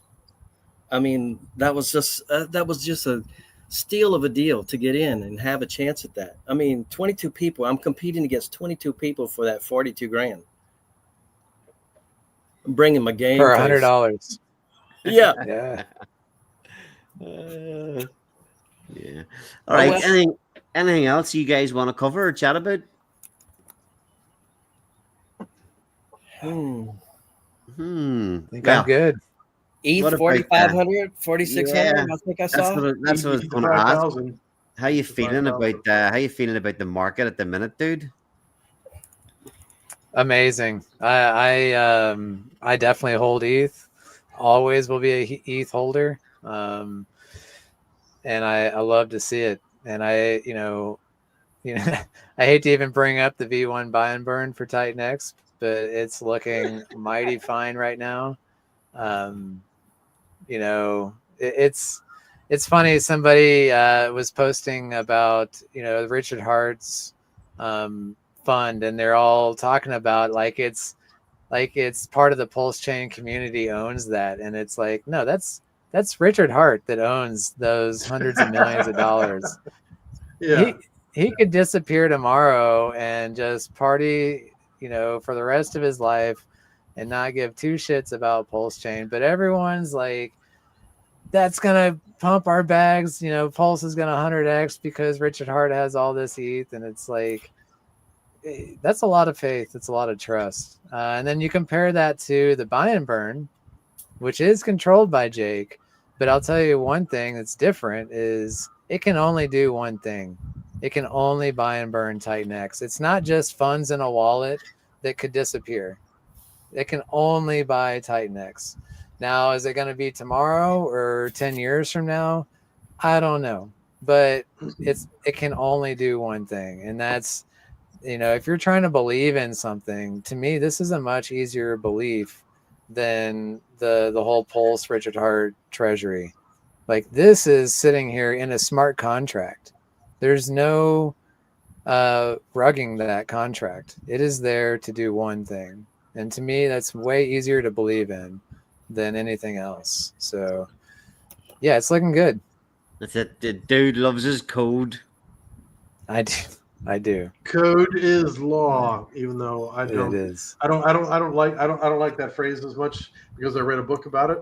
I mean, that was just a steal of a deal to get in and have a chance at that. I mean, 22 people. I'm competing against 22 people for that 42 grand. I'm bringing my game For face. $100. Yeah. Yeah. Yeah. All Oh, right. well. Anything else you guys want to cover or chat about? Hmm. I think Well, I'm good. ETH what about 4,500, 4,600. yeah? I think I That's saw. what that's what I was Eat the going to ask. 5,000. How you The feeling 5,000. about the market at the minute, dude? Amazing. I definitely hold ETH. Always will be a ETH holder. And I love to see it. And I hate to even bring up the V1 buy and burn for Titan X, but it's looking mighty fine right now. It's funny. Somebody was posting about Richard Hart's fund, and they're all talking about like it's part of the Pulsechain community owns that, and it's like, no, that's Richard Hart that owns those hundreds of millions of dollars. Yeah. He could disappear tomorrow and just party, for the rest of his life and not give two shits about Pulsechain. But everyone's like, that's gonna pump our bags. Pulse is gonna 100x because Richard Hart has all this ETH, and it's like, that's a lot of faith. It's a lot of trust. And then you compare that to the buy and burn, which is controlled by Jake. But I'll tell you one thing that's different is it can only do one thing. It can only buy and burn Titan X. It's not just funds in a wallet that could disappear. It can only buy Titan X. Now, is it going to be tomorrow or 10 years from now? I don't know. But it can only do one thing, and that's, if you're trying to believe in something, to me, this is a much easier belief than the whole Pulse Richard Hart treasury. Like, this is sitting here in a smart contract. There's no rugging that contract. It is there to do one thing. And to me, that's way easier to believe in than anything else. So, yeah, it's looking good. That's it. The dude loves his code. I do. I do. Code is law, even though I don't. It is. I don't like that phrase as much because I read a book about it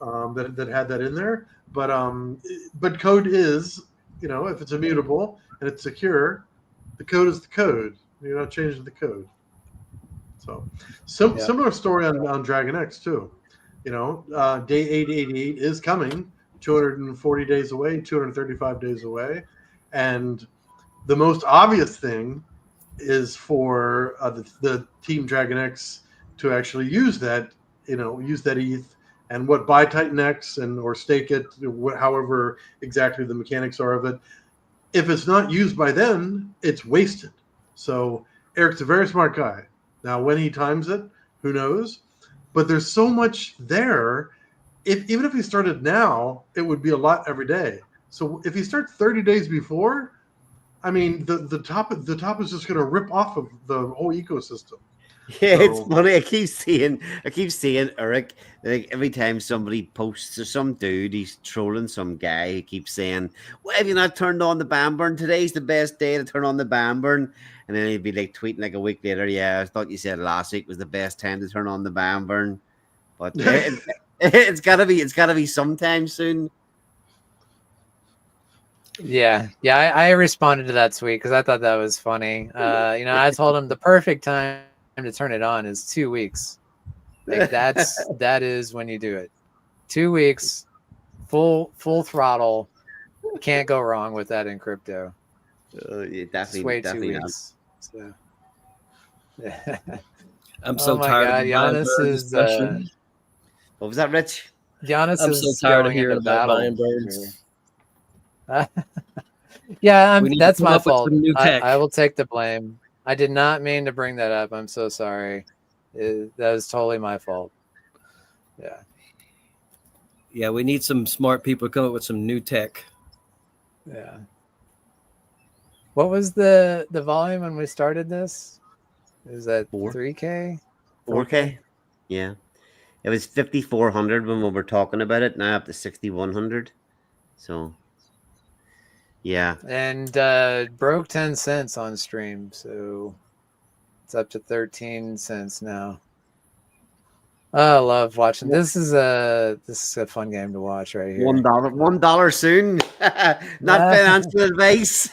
that had that in there. But code is, if it's immutable and it's secure, the code is the code. You're not changing the code. So, similar story on Dragon X too. Day 888 is coming. 240 days away, 235 days away, and the most obvious thing is for the Team Dragon X to actually use that ETH and what buy Titan X or stake it, however exactly the mechanics are of it. If it's not used by then, it's wasted. So Eric's a very smart guy. Now, when he times it, who knows? But there's so much there. Even if he started now, it would be a lot every day. So if he starts 30 days before, I mean, the top is just going to rip off of the whole ecosystem. Yeah, it's funny. I keep seeing Eric, like, every time somebody posts or some dude, he's trolling some guy. He keeps saying, "Well, have you not turned on the ban burn? Today's the best day to turn on the ban burn." And then he'd be like tweeting like a week later, "Yeah, I thought you said last week was the best time to turn on the ban burn." But it's gotta be sometime soon. Yeah. I responded to that tweet because I thought that was funny. I told him the perfect time to turn it on is 2 weeks. Like that is when you do it. 2 weeks, full throttle. Can't go wrong with that in crypto. Yeah, Just wait 2 definitely not. weeks. So. I'm Oh so my tired God, of the buy and Giannis burn is discussion. What was that, Rich? Giannis I'm so is tired of going hearing into about buy battle. and burns. Yeah, We need to that's come my up with fault. some new tech. I will take the blame. I did not mean to bring that up. I'm so sorry. That was totally my fault. Yeah. Yeah, we need some smart people to come up with some new tech. Yeah. What was the volume when we started this? Is that 3K? 4K? Yeah. It was 5,400 when we were talking about it. Now up to 6,100. So, yeah. And broke 10 cents on stream, so it's up to 13 cents now. I love watching. This is a fun game to watch right here. $1 soon. Not financial advice.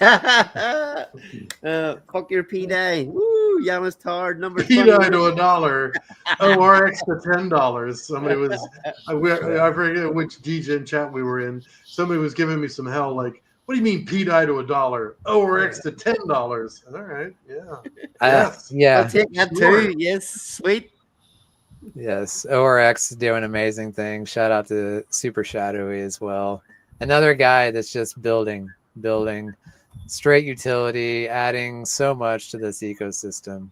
Fuck your P day. Woo, Giannis Tard, number 20. P-die to $1. ORX to $10. Somebody was, I forget which DJ chat we were in. Somebody was giving me some hell. Like, what do you mean P-die to $1? ORX to $10. All right, yeah, yes, yeah. I'll take that too. Yes, sweet. Yes, ORX is doing amazing things. Shout out to Super Shadowy as well. Another guy that's just building straight utility, adding so much to this ecosystem.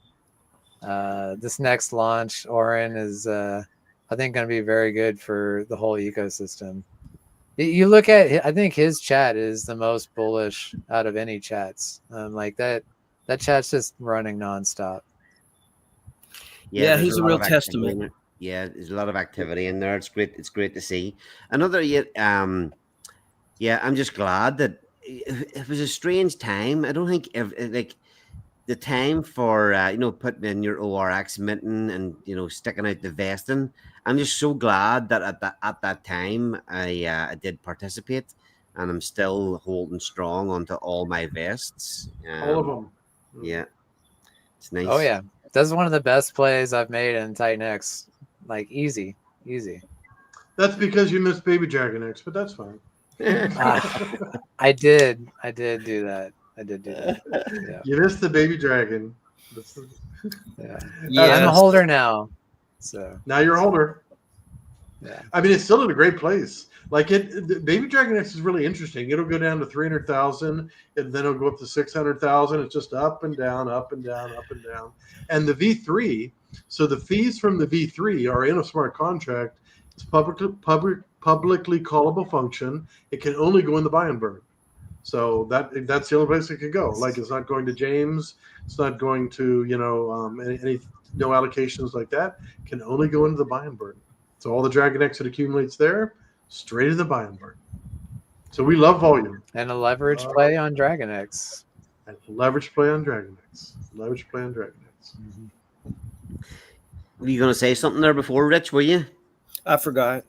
This next launch, Orin, is I think going to be very good for the whole ecosystem. You look at, I think his chat is the most bullish out of any chats. Like that chat's just running nonstop. Yeah, there's he's a real testament. Yeah, there's a lot of activity in there. It's great. It's great to see. Another yeah, I'm just glad that it was a strange time. I don't think like the time for putting in your ORX minting and sticking out the vesting. I'm just so glad that at that time I did participate, and I'm still holding strong onto all my vests. all of them. Yeah, it's nice. Oh yeah, that's one of the best plays I've made in Titan X. Like easy. That's because you missed Baby Dragon X, but that's fine. I did do that. Yeah. You missed the Baby Dragon. Yeah. Yes. I'm a holder now. So now you're a holder. Yeah. I mean, it's still in a great place. Like the Baby Dragon X is really interesting. It'll go down to 300,000, and then it'll go up to 600,000. It's just up and down, up and down, up and down. And the V3, so the fees from the V3 are in a smart contract. It's publicly callable function. It can only go in the buy and burn. So that's the only place it can go. Like it's not going to James. It's not going to any no allocations like that. It can only go into the buy and burn. So all the Dragon X that accumulates there, straight to the buy and burn. So we love volume. And a leverage play on Dragon X. And leverage play on Dragon X. Leverage play on Dragon X. Were you going to say something there before, Rich? Were you? I forgot.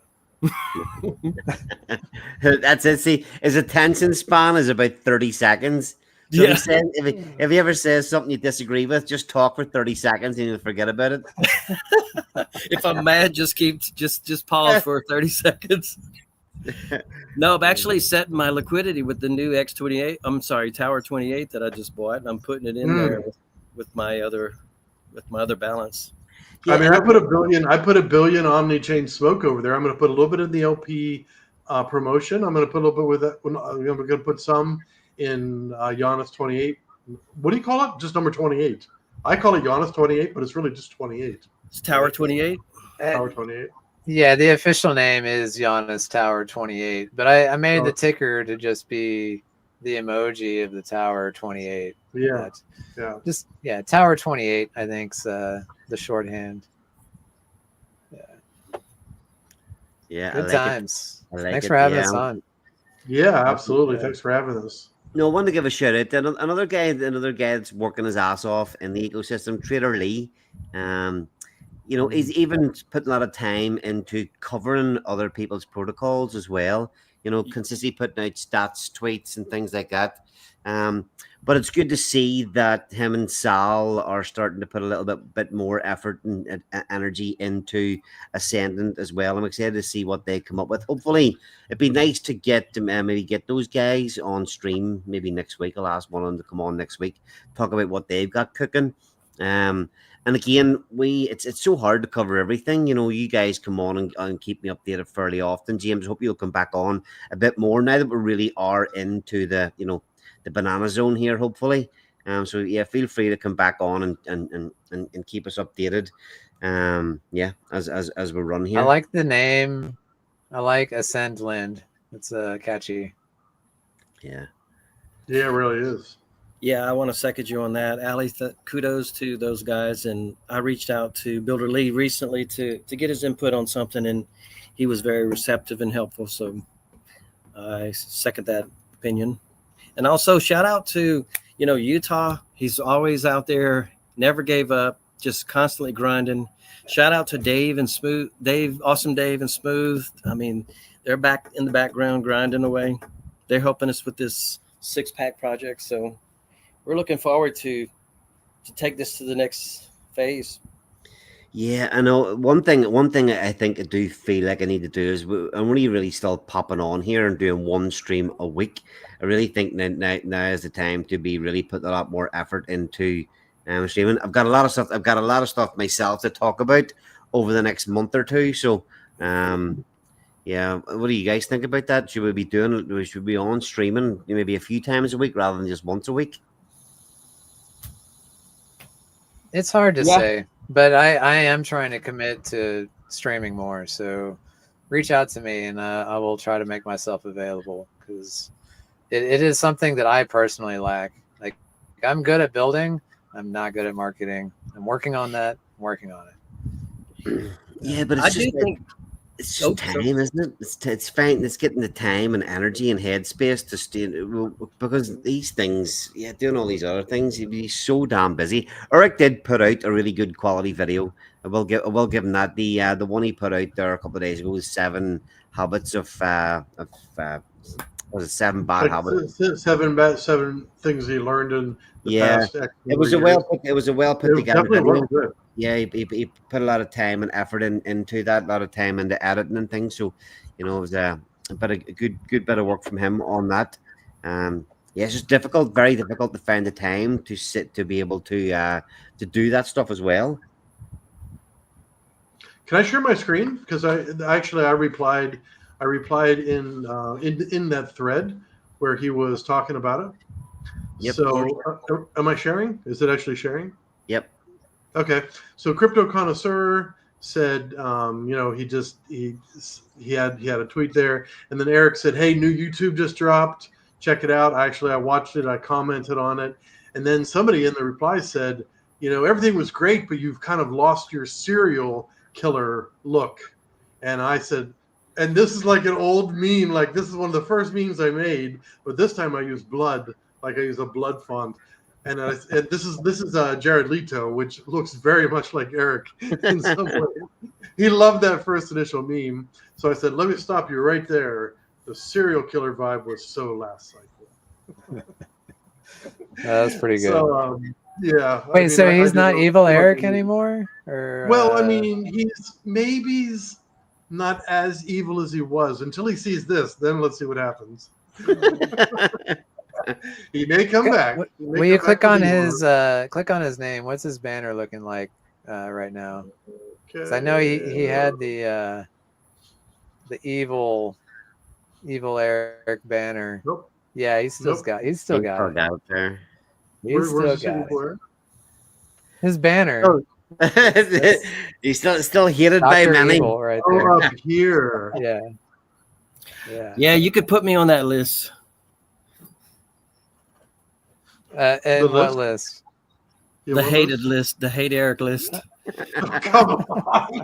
That's it. See, his attention span is about 30 seconds. So Yeah. if he ever says something you disagree with, just talk for 30 seconds and you'll forget about it. If I'm mad, just pause for 30 seconds. No, I'm actually setting my liquidity with the new X28. I'm sorry, Tower 28 that I just bought, and I'm putting it in there with my other balance. Yeah, I mean, I put a billion Omni-Chain smoke over there. I'm going to put a little bit in the LP promotion. I'm going to put a little bit with that. I'm going to put some in Giannis 28. What do you call it? Just number 28. I call it Giannis 28, but it's really just 28. It's Tower 28. Tower 28. Yeah, the official name is Giannis Tower 28, but I made the ticker to just be the emoji of the Tower 28. Yeah. Tower 28, I think's the shorthand. Yeah. Good times. Like Thanks for having us on. Yeah, absolutely. Thanks for having us. No, I wanted to give a shout out to another guy that's working his ass off in the ecosystem, Trader Lee. you know, he's even putting a lot of time into covering other people's protocols as well. You know, consistently putting out stats, tweets, and things like that. But it's good to see that him and Sal are starting to put a little bit more effort and energy into Ascendant as well. I'm excited to see what they come up with. Hopefully, it'd be nice to get maybe get those guys on stream maybe next week. I'll ask one of them to come on next week, talk about what they've got cooking. And again, it's so hard to cover everything. You know, you guys come on and keep me updated fairly often. James, hope you'll come back on a bit more now that we really are into the, you know, the banana zone here, hopefully. So yeah, feel free to come back on and keep us updated. Yeah, as we run here. I like the name. I like Ascend Land. It's catchy. Yeah. Yeah, it really is. Yeah, I want to second you on that. Ali, kudos to those guys. And I reached out to Builder Lee recently to get his input on something, and he was very receptive and helpful. So I second that opinion. And also shout out to, you know, Utah. He's always out there, never gave up, just constantly grinding. Shout out to Dave and Smooth, Awesome Dave and Smooth. I mean, they're back in the background grinding away. They're helping us with this 6-pack project. So we're looking forward to take this to the next phase. Yeah, I know. One thing I think I do feel like I need to do is I'm really still popping on here and doing one stream a week. I really think now is the time to be really putting a lot more effort into streaming. I've got a lot of stuff myself to talk about over the next month or two. So, yeah, what do you guys think about that? Should we be on streaming maybe a few times a week rather than just once a week? It's hard to say, but I am trying to commit to streaming more. So reach out to me and I will try to make myself available, because it is something that I personally lack. Like, I'm good at building. I'm not good at marketing. I'm working on that. I'm working on it. Yeah, but it's just time, isn't it? It's fine. It's getting the time and energy and headspace to stay, because these things, doing all these other things, you'd be so damn busy. Eric did put out a really good quality video. I will give him that. The one he put out there a couple of days ago was 7 habits of was it 7 bad habits? 7 things he learned in the past. It was a well put together video. Good. Yeah, he put a lot of time and effort into that, a lot of time into editing and things. So, you know, it was a good bit of work from him on that. It's just very difficult to find the time to be able to do that stuff as well. Can I share my screen? Because I replied in that thread where he was talking about it. Yep. So am I sharing? Is it actually sharing? Yep. Okay. So Crypto Connoisseur said, he had a tweet there, and then Eric said, "Hey, new YouTube just dropped. Check it out." I watched it. I commented on it, and then somebody in the reply said, everything was great, but you've kind of lost your serial killer look. And I said, and this is like an old meme. Like, this is one of the first memes I made, but this time I used blood. Like, I use a blood font. And this is Jared Leto, which looks very much like Eric in some way. He loved that first initial meme. So I said, let me stop you right there. The serial killer vibe was so last cycle. That's pretty good. So, yeah. Wait, so he's not Evil Eric anymore? Or, well, I mean, he's not as evil as he was until he sees this. Then let's see what happens. He may come back. Will you click on his name? What's his banner looking like right now? Okay. I know he had the evil Eric banner. Nope. Yeah, he's still got it out there. He's still got it. His banner. Oh. He's still hated by many. Right there. Up here. Yeah. You could put me on that list. And what list? The hated list. The hate Eric list. Oh, come on.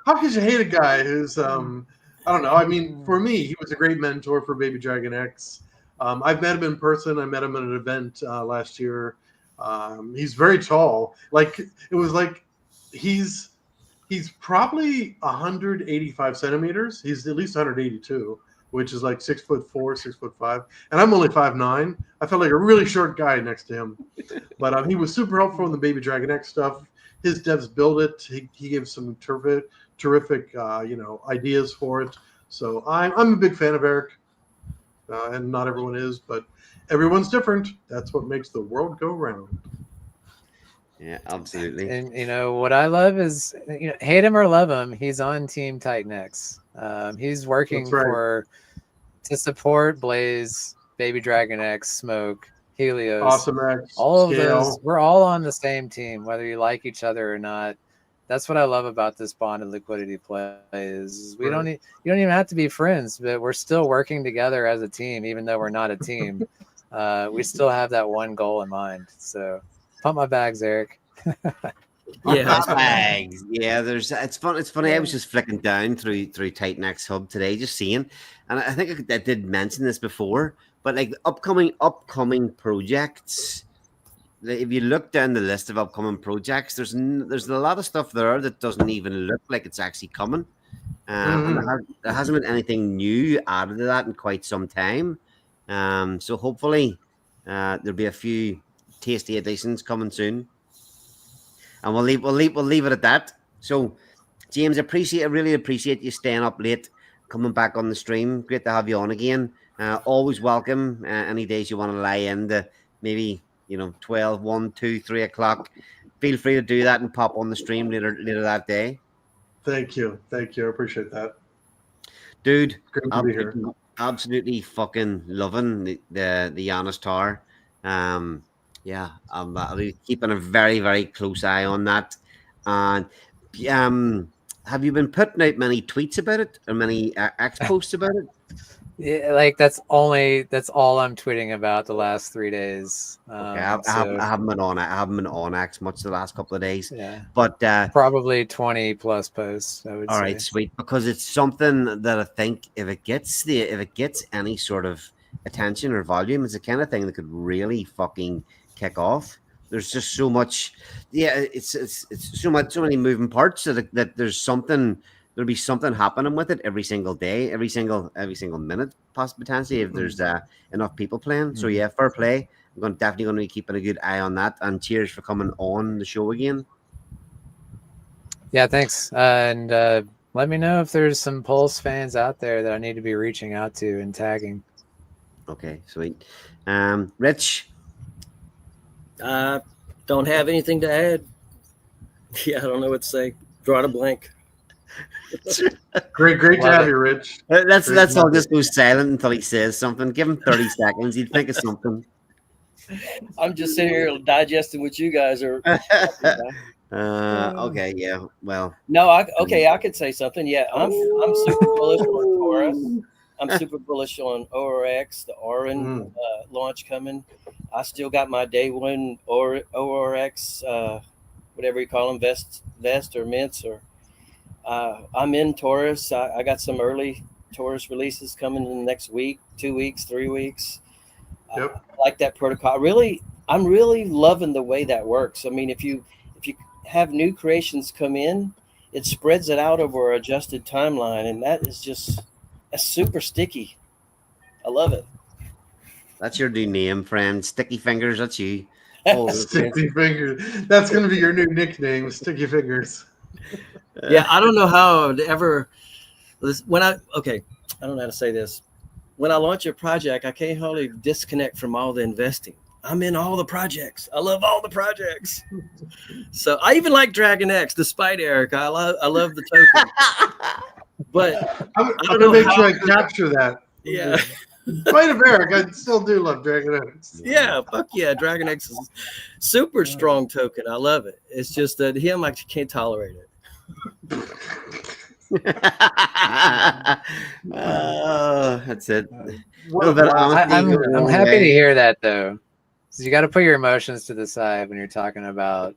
How could you hate a guy who's I don't know. I mean, for me, he was a great mentor for Baby Dragon X. I've met him in person. I met him at an event last year. He's very tall. Like, it was like he's probably 185 centimeters. He's at least 182, which is like 6'4", 6'5", and I'm only 5'9". I felt like a really short guy next to him, but he was super helpful in the Baby Dragon X stuff. His devs built it. He gave some terrific ideas for it. So I'm a big fan of Eric, and not everyone is, but everyone's different. That's what makes the world go round. Yeah, absolutely. And what I love is, hate him or love him, he's on Team Titan X. He's working to support Blaze, Baby Dragon X, Smoke, Helios, Awesome X, all of Scale. those. We're all on the same team, whether you like each other or not. That's what I love about this bonded liquidity play. Is you don't even have to be friends, but we're still working together as a team, even though we're not a team. We still have that one goal in mind. So, pump my bags, Eric. Yeah, Bags. Yeah, it's fun. It's funny. I was just flicking down through Titan X Hub today, just seeing, and I think I did mention this before, but like the upcoming projects. If you look down the list of upcoming projects, there's a lot of stuff there that doesn't even look like it's actually coming, and there hasn't been anything new added to that in quite some time. So hopefully, there'll be a few tasty additions coming soon. And we'll leave it at that. So, James, I really appreciate you staying up late, coming back on the stream. Great to have you on again. Always welcome. Any days you want to lie in to maybe 12, 1, 2, 3 o'clock. Feel free to do that and pop on the stream later that day. Thank you. I appreciate that, dude. Great to be here. Absolutely fucking loving the Giannis Tower. Yeah, I'll be keeping a very, very close eye on that. And have you been putting out many tweets about it or many X posts about it? Yeah, like that's all I'm tweeting about the last 3 days. Okay, I haven't been on it. I haven't been on X much the last couple of days. Yeah, but probably 20 plus posts. I would say. All right, sweet, because it's something that I think if it gets any sort of attention or volume, it's the kind of thing that could really fucking kick off. There's just so much, it's so many moving parts that there'll be something happening with it every single day, every single minute, potentially, if there's enough people playing. So yeah, fair play. I'm definitely going to be keeping a good eye on that. And cheers for coming on the show again. Yeah, thanks. And let me know if there's some Pulse fans out there that I need to be reaching out to and tagging. Okay, sweet. Rich. Don't have anything to add. Yeah, I don't know what to say. Draw a blank. Great to have you, Rich. Let's all just go silent until he says something. Give him 30 seconds. He'd think of something. I'm just sitting here digesting what you guys are. Okay, yeah. Well. No, I could say something. Yeah, I'm super bullish on Taurus. I'm super bullish on ORX, the Orin launch coming. I still got my day one ORX, whatever you call them, vest or mints, or I'm in Taurus. I got some early Taurus releases coming in the next week, 2 weeks, 3 weeks. Yep. I like that protocol. I'm really loving the way that works. I mean, if you have new creations come in, it spreads it out over an adjusted timeline, and that is just super sticky. I love it. That's your new name, friend. Sticky Fingers. That's you. Oh, Sticky Fingers. That's going to be your new nickname, Sticky Fingers. Yeah, I don't know how I would ever. I don't know how to say this. When I launch a project, I can't hardly disconnect from all the investing. I'm in all the projects. I love all the projects. So I even like Dragon X, despite Eric. I love the token. But I'm going to make sure I capture that. Yeah. In spite of Eric, I still do love Dragon X. Yeah, fuck yeah. Dragon X is super strong token. I love it. It's just that I can't tolerate it. That's it. I'm happy to hear that, though. So you got to put your emotions to the side when you're talking about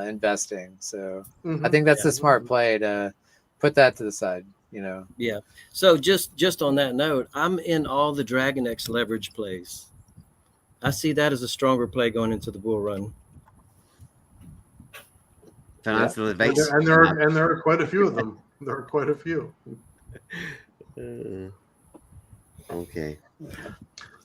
investing. So I think that's a smart play to put that to the side. Yeah. So just on that note, I'm in all the Dragon X leverage plays. I see that as a stronger play going into the bull run. financial advice. And there are quite a few of them. There are quite a few. Okay.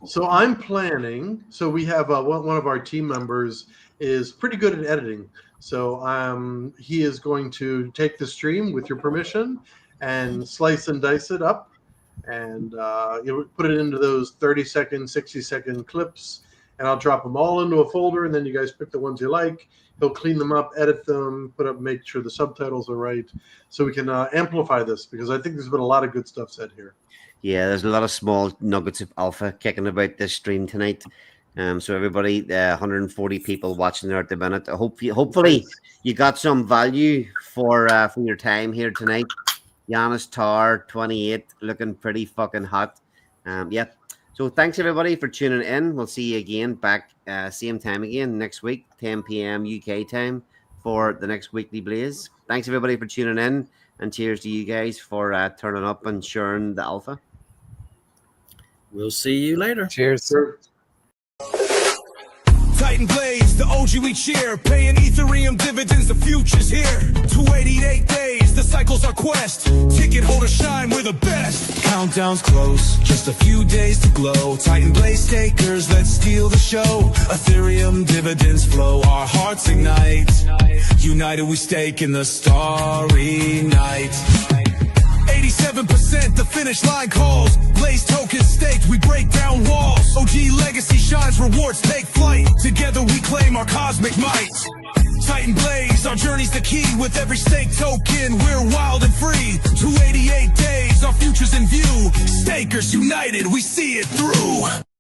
So I'm planning. So we have one of our team members is pretty good at editing. So he is going to take the stream with your permission and slice and dice it up, and put it into those 30-second, 60-second clips. And I'll drop them all into a folder, and then you guys pick the ones you like. He'll clean them up, edit them, make sure the subtitles are right, so we can amplify this, because I think there's been a lot of good stuff said here. Yeah, there's a lot of small nuggets of alpha kicking about this stream tonight. So everybody, 140 people watching there at the minute. Hopefully you got some value for your time here tonight. Giannis Tar 28, looking pretty fucking hot. Yeah. So thanks everybody for tuning in. We'll see you again back same time again next week, 10 p.m. UK time for the next weekly Blaze. Thanks everybody for tuning in, and cheers to you guys for turning up and sharing the alpha. We'll see you later. Cheers. Sure. Titan Blaze, the OG we cheer, paying Ethereum dividends, the future's here. 288 days, the cycle's our quest. Ticket holder shine, we're the best. Countdown's close, just a few days to glow. Titan Blaze stakers, let's steal the show. Ethereum dividends flow, our hearts ignite. United we stake in the starry night. 87% the finish line calls. Blaze tokens staked, we break down walls. OG legacy shines, rewards take flight. Together we claim our cosmic might. Titan Blaze, our journey's the key. With every stake token, we're wild and free. 288 days, our future's in view. Stakers united, we see it through.